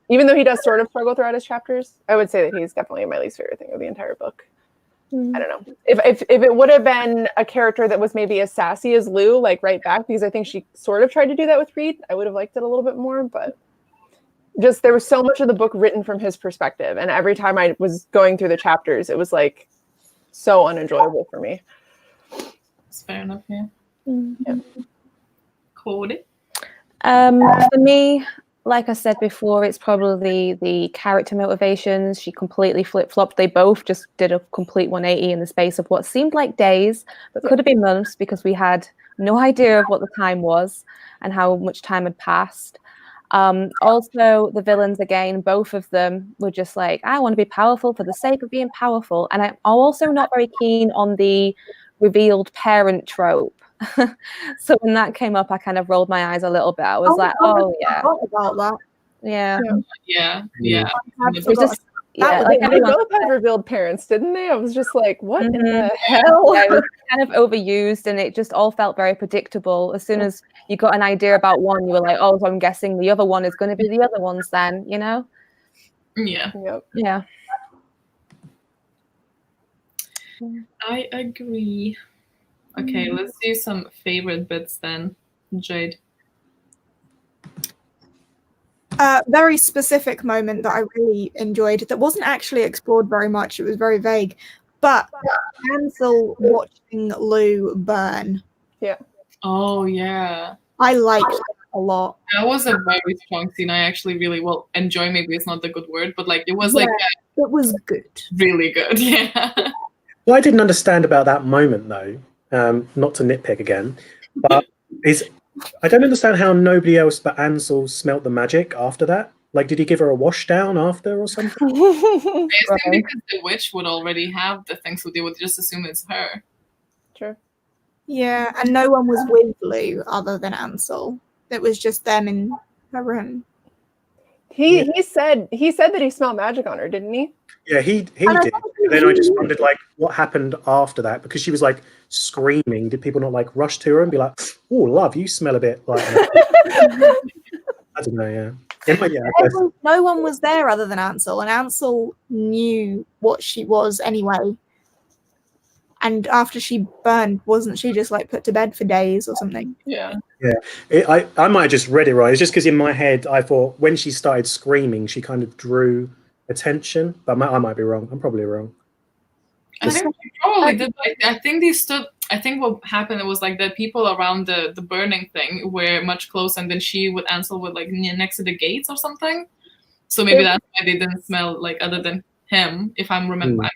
Even though he does sort of struggle throughout his chapters, I would say that he's definitely my least favorite thing of the entire book. I don't know. If it would have been a character that was maybe as sassy as Lou, like right back, because I think she sort of tried to do that with Reed, I would have liked it a little bit more, but just there was so much of the book written from his perspective. And every time I was going through the chapters, it was like so unenjoyable for me. That's fair enough, yeah. Yeah. Codie? For me, like I said before, it's probably the character motivations. She completely flip-flopped. They both just did a complete 180 in the space of what seemed like days, but could have been months because we had no idea of what the time was and how much time had passed. Also, the villains, again, both of them were just like, I want to be powerful for the sake of being powerful. And I'm also not very keen on the revealed parent trope. So when that came up, I kind of rolled my eyes a little bit. I was like, oh, yeah. I forgot about that. Yeah. Yeah. I'd It was just, yeah, Like, like they everyone, both had revealed parents, didn't they? I was just like, what in the hell? yeah, it was kind of overused and it just all felt very predictable. As soon as you got an idea about one, you were like, oh, so I'm guessing the other one is going to be the other ones then, you know? Yeah. Yep. Yeah. I agree. Okay, let's do some favorite bits then. Jade. Very specific moment that I really enjoyed that wasn't actually explored very much. It was very vague. But Ansel watching Lou burn. Yeah. Oh, yeah. I liked that a lot. That was a very strong scene. I actually really, well, enjoy maybe it's not the good word, but like it was like It was good. really good. Yeah. What I didn't understand about that moment, though, not to nitpick again, but I don't understand how nobody else but Ansel smelt the magic after that. Like, did he give her a wash down after or something? I assume because the witch would already have the thing, so they would just assume it's her. Sure. Yeah, and no one was with Lou other than Ansel. It was just them in her room. He said that he smelled magic on her, didn't he? Yeah, he did. And then I just wondered, like, what happened after that? Because she was, like, screaming. Did people not, like, rush to her and be like, oh, love, you smell a bit like I don't know, yeah. No one was there other than Ansel, and Ansel knew what she was anyway. And after she burned, wasn't she just, like, put to bed for days or something? Yeah. Yeah. I might have just read it right. It's just because in my head, I thought when she started screaming, she kind of drew attention, but I might be wrong. I'm probably wrong. I think they probably did. I think they stood. I think what happened was like the people around the burning thing were much closer, and then she would Ansel would like next to the gates or something. So maybe that's why they didn't smell like other than him. If I'm remember,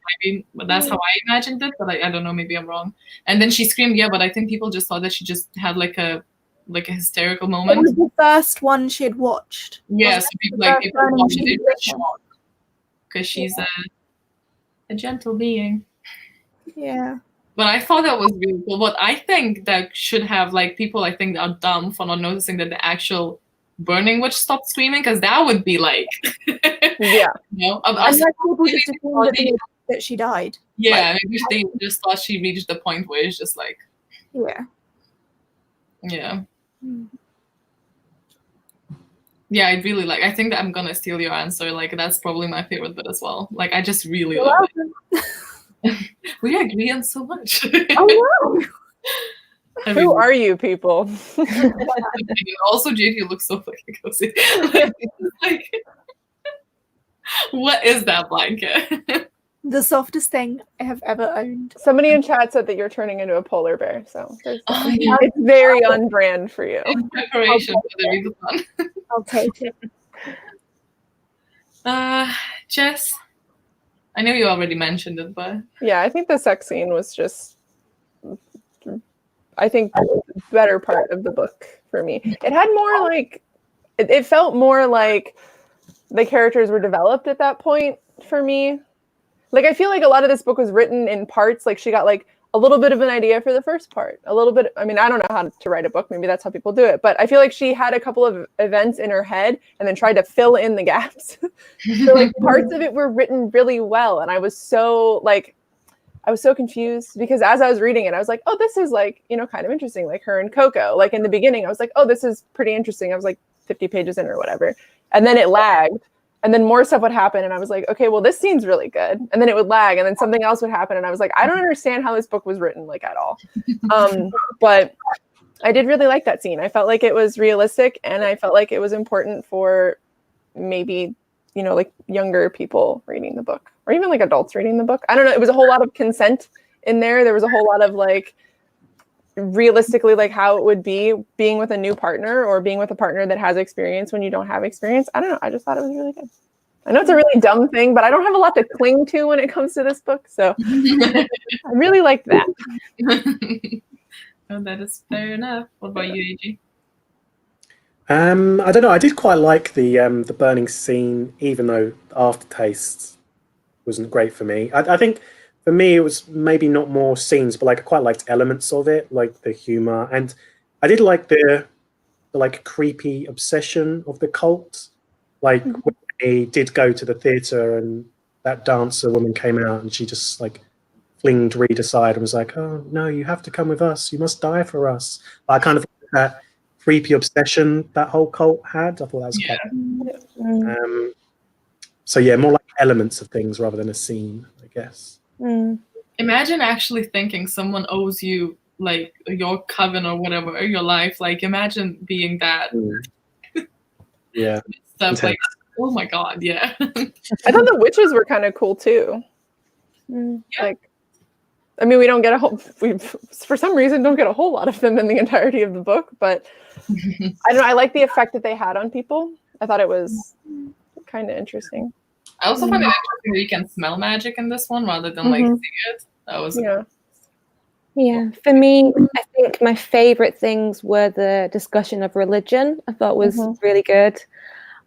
but that's how I imagined it. But I don't know. Maybe I'm wrong. And then she screamed, yeah. But I think people just thought that she just had like a hysterical moment. It was the first one she had watched. Yeah, so people watched it in shock because she's a gentle being. Yeah. But I thought that was really cool. But I think that should have like people I think are dumb for not noticing that the actual Burning Witch stopped screaming, because that would be like, Yeah. you know, And like people just assumed that she died. yeah, maybe they just thought she reached the point where it's just like, Yeah. yeah. Yeah, I'd really like. I think that I'm gonna steal your answer. Like, that's probably my favorite bit as well. Like, I just really love it. We agree on so much. Oh I Who mean, are you people? also, Jade, you look so fucking cozy. Like, what is that blanket? wow. The softest thing I have ever owned. Somebody in chat said that you're turning into a polar bear, so there's that. Oh, yeah. It's very on brand for you. In preparation for the readathon. I'll take it. Jess, I know you already mentioned it, but Yeah, I think the sex scene was just, I think, the better part of the book for me. It had more like, it felt more like the characters were developed at that point for me. Like, I feel like a lot of this book was written in parts. Like, she got like a little bit of an idea for the first part, a little bit. I mean, I don't know how to write a book. Maybe that's how people do it. But I feel like she had a couple of events in her head and then tried to fill in the gaps. So like parts of it were written really well. And I was so confused because as I was reading it, I was like, oh, this is like, you know, kind of interesting. Like her and Coco. Like in the beginning, I was like, oh, this is pretty interesting. I was like 50 pages in or whatever. And then it lagged. And then more stuff would happen. And I was like, okay, well, this scene's really good. And then it would lag. And then something else would happen. And I was like, I don't understand how this book was written like at all. But I did really like that scene. I felt like it was realistic. And I felt like it was important for maybe, you know, like younger people reading the book or even like adults reading the book. I don't know. It was a whole lot of consent in there. There was a whole lot of like, realistically, like how it would be being with a new partner or being with a partner that has experience when you don't have experience. I don't know. I just thought it was really good. I know it's a really dumb thing, but I don't have a lot to cling to when it comes to this book. So I really liked that. Oh, that is fair enough. What about you, AG? I don't know. I did quite like the burning scene, even though the aftertaste wasn't great for me. I think for me it was maybe not more scenes, but like I quite liked elements of it, like the humor, and I did like the like creepy obsession of the cult. Like when they did go to the theater and that dancer woman came out and she just like flinged Reed aside and was like, "Oh no, you have to come with us. You must die for us." I kind of that creepy obsession that whole cult had. I thought that was quite. So yeah, more like elements of things rather than a scene, I guess. Imagine actually thinking someone owes you like your coven or whatever, your life. Like imagine being that. Yeah. Stuff like, oh my god, yeah. I thought the witches were kind of cool too. Like, I mean, we for some reason don't get a whole lot of them in the entirety of the book, but I don't know. I like the effect that they had on people. I thought it was kind of interesting. I also find it interesting that you can smell magic in this one rather than like see it. That was yeah. For me, I think my favorite things were the discussion of religion. I thought was really good.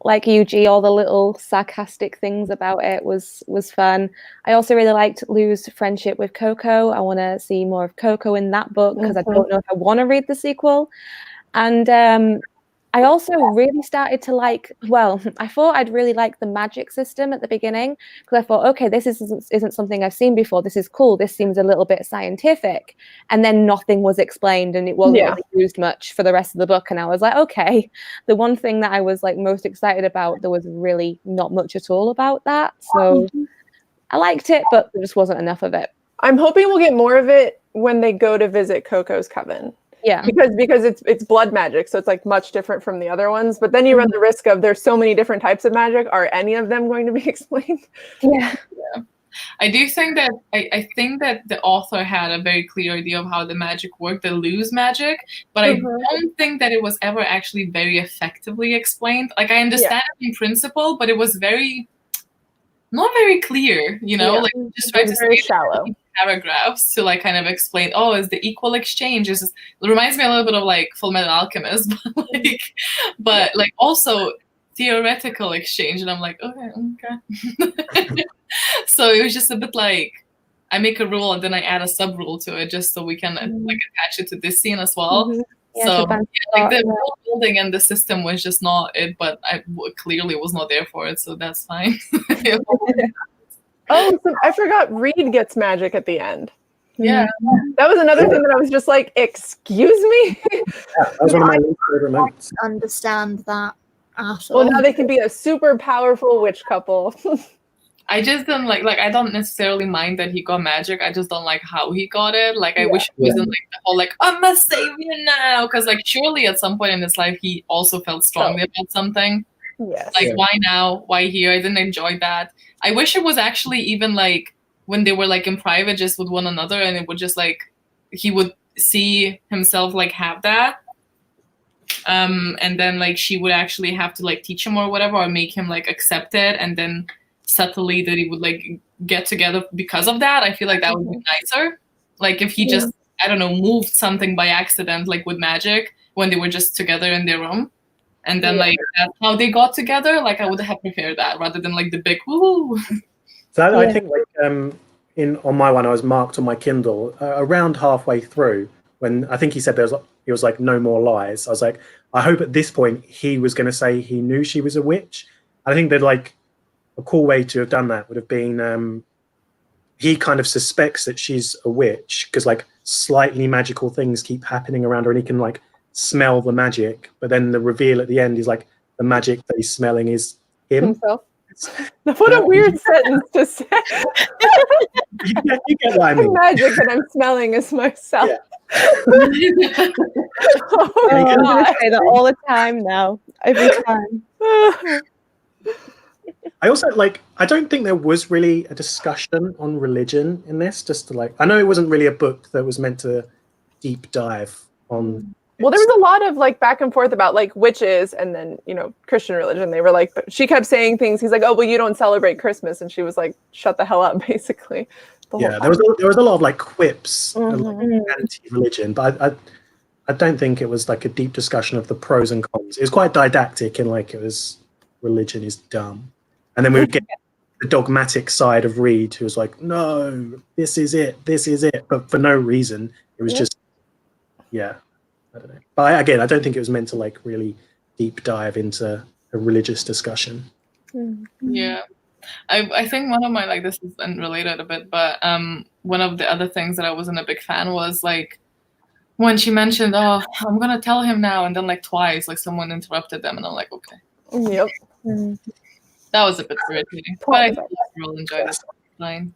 Like UG, all the little sarcastic things about it was fun. I also really liked Lou's friendship with Coco. I want to see more of Coco in that book because I don't know if I want to read the sequel. And I also really started to like, well, I thought I'd really like the magic system at the beginning because I thought, okay, this isn't something I've seen before. This is cool. This seems a little bit scientific. And then nothing was explained and it wasn't really used much for the rest of the book. And I was like, okay, the one thing that I was like most excited about, there was really not much at all about that. So I liked it, but there just wasn't enough of it. I'm hoping we'll get more of it when they go to visit Coco's coven. Yeah, because it's blood magic, so it's like much different from the other ones. But then you run the risk of there's so many different types of magic. Are any of them going to be explained? Yeah. I do think that I think that the author had a very clear idea of how the magic worked, the Lou's magic, but I don't think that it was ever actually very effectively explained. Like I understand it in principle, but it was not very clear, you know, like just tried to very shallow paragraphs to like kind of explain, oh, is the equal exchange it reminds me a little bit of like Full Metal Alchemist, but like also theoretical exchange, and I'm like, okay. So it was just a bit like I make a rule and then I add a sub rule to it just so we can like attach it to this scene as well. Yeah, So it's a bad like the start, world building and the system was just not it, but I clearly was not there for it, so that's fine. Oh, I forgot Reed gets magic at the end. Yeah. That was another thing that I was just like, excuse me? Yeah, that was one of my least favorite moments. Understand that at all. Well, now they can be a super powerful witch couple. I just don't like I don't necessarily mind that he got magic. I just don't like how he got it. Like I wish it wasn't like the whole like I'm a savior now, because like surely at some point in his life he also felt strongly about something. Yes. Like why now? Why here? I didn't enjoy that. I wish it was actually even like when they were like in private just with one another, and it would just like he would see himself like have that. And then like she would actually have to like teach him or whatever, or make him like accept it, and then subtly that he would like get together because of that. I feel like that would be nicer. Like if he just I don't know moved something by accident like with magic when they were just together in their room, and then like that's how they got together. Like I would have preferred that rather than like the big woo. So I think like on my one I was marked on my Kindle around halfway through when I think he said he was like no more lies. I was like, I hope at this point he was going to say he knew she was a witch. I think that like a cool way to have done that would have been he kind of suspects that she's a witch because like slightly magical things keep happening around her and he can like smell the magic, but then the reveal at the end is like the magic that he's smelling is himself. What a weird sentence to say. You get what I mean. The magic that I'm smelling is myself. Yeah. I'm going to say that all the time now, every time. I also like. I don't think there was really a discussion on religion in this. Just to like, I know it wasn't really a book that was meant to deep dive on. Well, there was a lot of like back and forth about like witches and then, you know, Christian religion. They were like, she kept saying things. He's like, oh, well, you don't celebrate Christmas. And she was like, shut the hell up, basically. Yeah, there was a lot of like quips and like, anti-religion, but I don't think it was like a deep discussion of the pros and cons. It was quite didactic and like it was religion is dumb. And then we would get the dogmatic side of Reed who was like, no, this is it. But for no reason. It was just, I don't know. But I don't think it was meant to like really deep dive into a religious discussion. Yeah. I think one of my like this is unrelated a bit, but one of the other things that I wasn't a big fan was like when she mentioned, oh, I'm gonna tell him now, and then like twice like someone interrupted them and I'm like, okay. Yep. That was a bit irritating. But I will enjoy this line.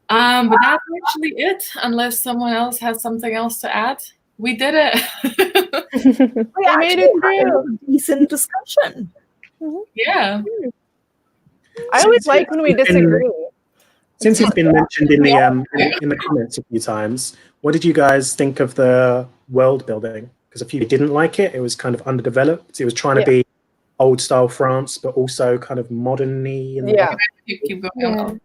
But that's actually it, unless someone else has something else to add. We did it. We made it through. Decent discussion. Yeah. I always like when we disagree. Since he's been mentioned in the comments a few times, what did you guys think of the world building? Because a few didn't like it. It was kind of underdeveloped. It was trying to be old style France, but also kind of modern-y. Keep going.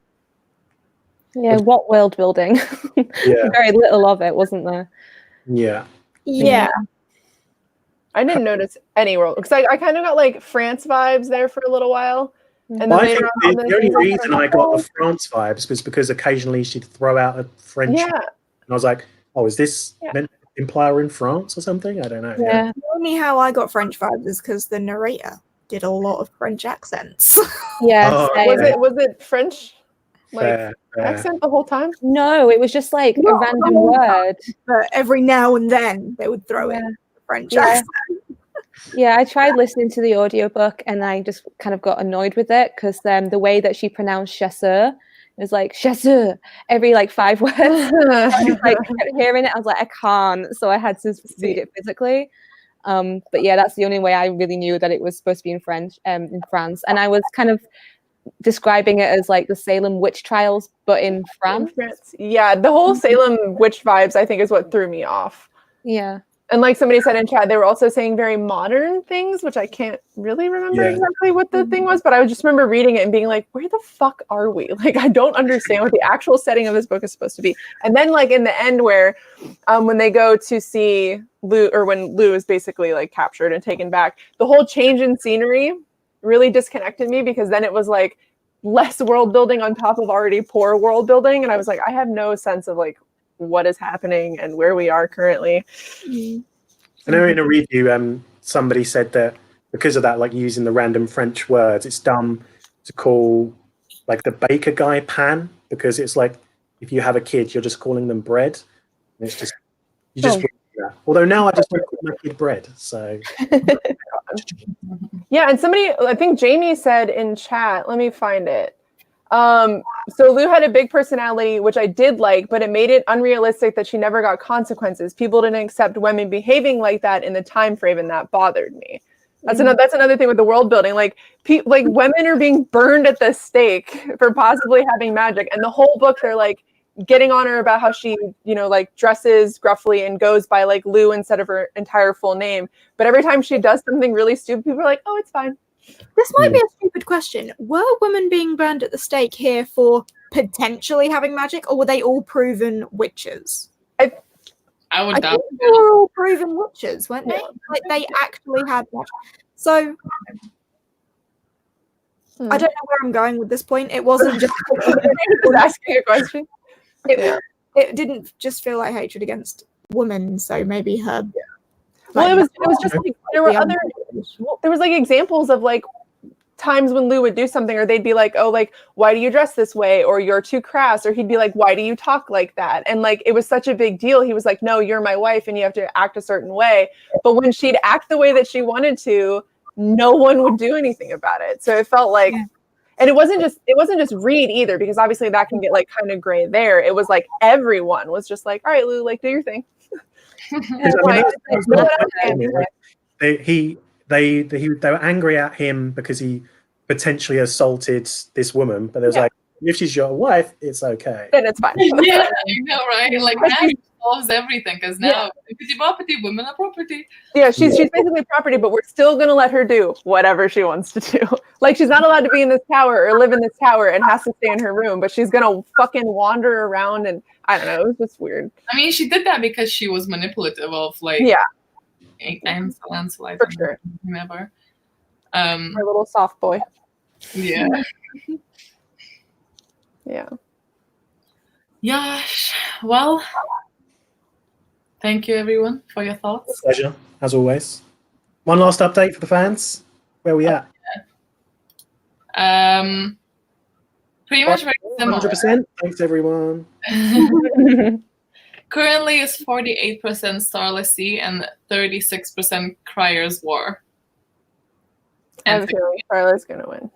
Yeah, what world building? Very little of it, wasn't there? Yeah. I didn't notice any world because I kind of got like France vibes there for a little while. And I think the only reason I got the France vibes was because occasionally she'd throw out a French. Yeah. And I was like, oh, is this meant to imply we're in France or something? I don't know. Yeah. Only how I got French vibes is because the narrator did a lot of French accents. Yeah. Was it French? Like accent the whole time? No, it was just like a random word. But every now and then they would throw in a French accent. Yeah, I tried listening to the audiobook and I just kind of got annoyed with it because the way that she pronounced chasseur is like chasseur every like 5 words. I just like kept hearing it. I was like, I can't. So I had to read it physically. But yeah, that's the only way I really knew that it was supposed to be in French, in France. And I was kind of describing it as like the Salem witch trials, but in France. Yeah, the whole Salem witch vibes, I think, is what threw me off. Yeah. And like somebody said in chat, they were also saying very modern things, which I can't really remember exactly what the thing was, but I just remember reading it and being like, where the fuck are we? Like, I don't understand what the actual setting of this book is supposed to be. And then like in the end where when they go to see Lou, or when Lou is basically like captured and taken back, the whole change in scenery really disconnected me because then it was like less world building on top of already poor world building. And I was like, I have no sense of like what is happening and where we are currently. I know in a review, somebody said that because of that, like using the random French words, it's dumb to call like the baker guy pan, because it's like if you have a kid, you're just calling them bread. And it's just you just wouldn't do that. Although now I just don't call my kid bread. So Yeah, and somebody, I think Jamie said in chat, let me find it. So Lou had a big personality, which I did like, but it made it unrealistic that she never got consequences. People didn't accept women behaving like that in the time frame, and that bothered me. That's another thing with the world building. Like women are being burned at the stake for possibly having magic, and the whole book they're like getting on her about how she, like dresses gruffly and goes by like Lou instead of her entire full name. But every time she does something really stupid, people are like, "Oh, it's fine." This might be a stupid question. Were women being burned at the stake here for potentially having magic, or were they all proven witches? I would doubt they were all proven witches, weren't they? Like they actually had magic. So I don't know where I'm going with this point. It wasn't just asking a question. It didn't just feel like hatred against women. So maybe her. Yeah. Well, it was just like there was like examples of like times when Lou would do something, or they'd be like, "Oh, like why do you dress this way?" or "You're too crass," or he'd be like, "Why do you talk like that?" And like it was such a big deal. He was like, "No, you're my wife, and you have to act a certain way." But when she'd act the way that she wanted to, no one would do anything about it. So it felt like, and it wasn't just Reed either, because obviously that can get like kind of gray there. It was like everyone was just like, "All right, Lou, like do your thing." They were angry at him because he potentially assaulted this woman, but it was like, if she's your wife, it's okay. Then it's fine. Yeah, you know, right? Like that solves everything, because now property, women are property. Yeah, she's basically property, but we're still gonna let her do whatever she wants to do. Like she's not allowed to be in this tower or live in this tower and has to stay in her room, but she's gonna fucking wander around, and I don't know, it was just weird. I mean, she did that because she was manipulative of like Ansel, I for sure. Never. Our little soft boy. Yeah. Yeah. Yash. Well, thank you everyone for your thoughts. Pleasure, as always. One last update for the fans. Where are we at? Pretty much very similar. 100%. Thanks everyone. Currently is 48% Starless Sea and 36% Crier's War. I have a feeling Starless gonna win.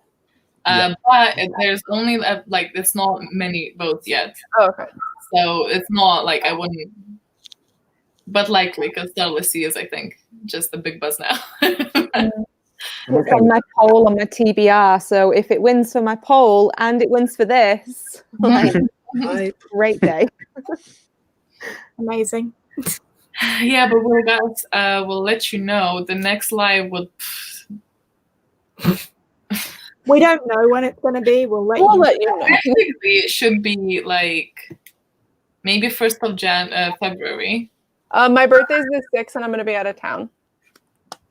But there's only like it's not many votes yet. Oh, okay. So it's not like I wouldn't, but likely because Starless Sea is, I think, just a big buzz now. It's on my poll on my TBR, so if it wins for my poll and it wins for this, like, great day. Amazing. Yeah, but we'll let you know. The next live will. We don't know when it's going to be. We'll let you know. Technically, it should be like maybe 1st of February. My birthday's the 6th, and I'm going to be out of town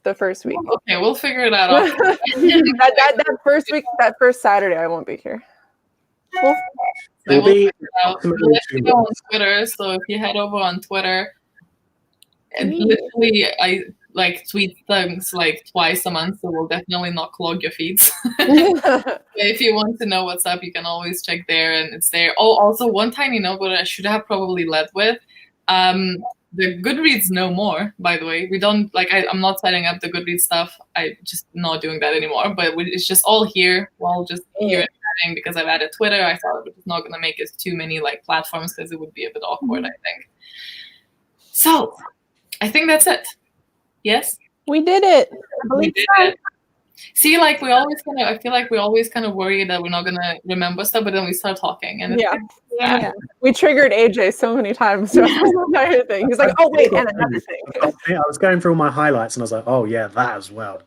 the first week. Okay, we'll figure it out. that first week, that first Saturday, I won't be here. We'll let you know on Twitter. So if you head over on Twitter, and literally I like tweet things like twice a month, so we'll definitely not clog your feeds. If you want to know what's up, you can always check there, and it's there. Oh, also one tiny note, what I should have probably led with. The Goodreads no more, by the way. We don't I'm not setting up the Goodreads stuff. I just not doing that anymore. But it's just all here. We're all just here and chatting because I've added Twitter. I thought it was not going to make us too many like platforms because it would be a bit awkward. I think. So, I think that's it. Yes, we did it. We did it. See, like I feel like we always kind of worry that we're not gonna remember stuff, but then we start talking, and we triggered AJ so many times throughout this entire thing. He's like, "Oh wait, and another thing." I was going through all my highlights, and I was like, "Oh yeah, that as well."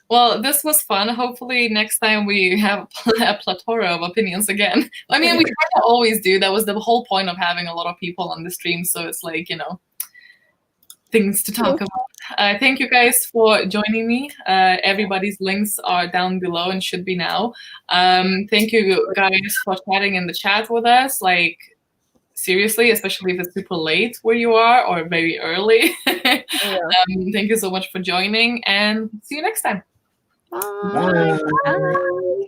Well, this was fun. Hopefully, next time we have a plethora of opinions again. I mean, we kind of always do. That was the whole point of having a lot of people on the stream, so it's like things to talk about. Thank you guys for joining me. Everybody's links are down below and should be now. Thank you guys for chatting in the chat with us. Like, seriously, especially if it's super late where you are or very early. Thank you so much for joining, and see you next time. Bye. Bye. Bye.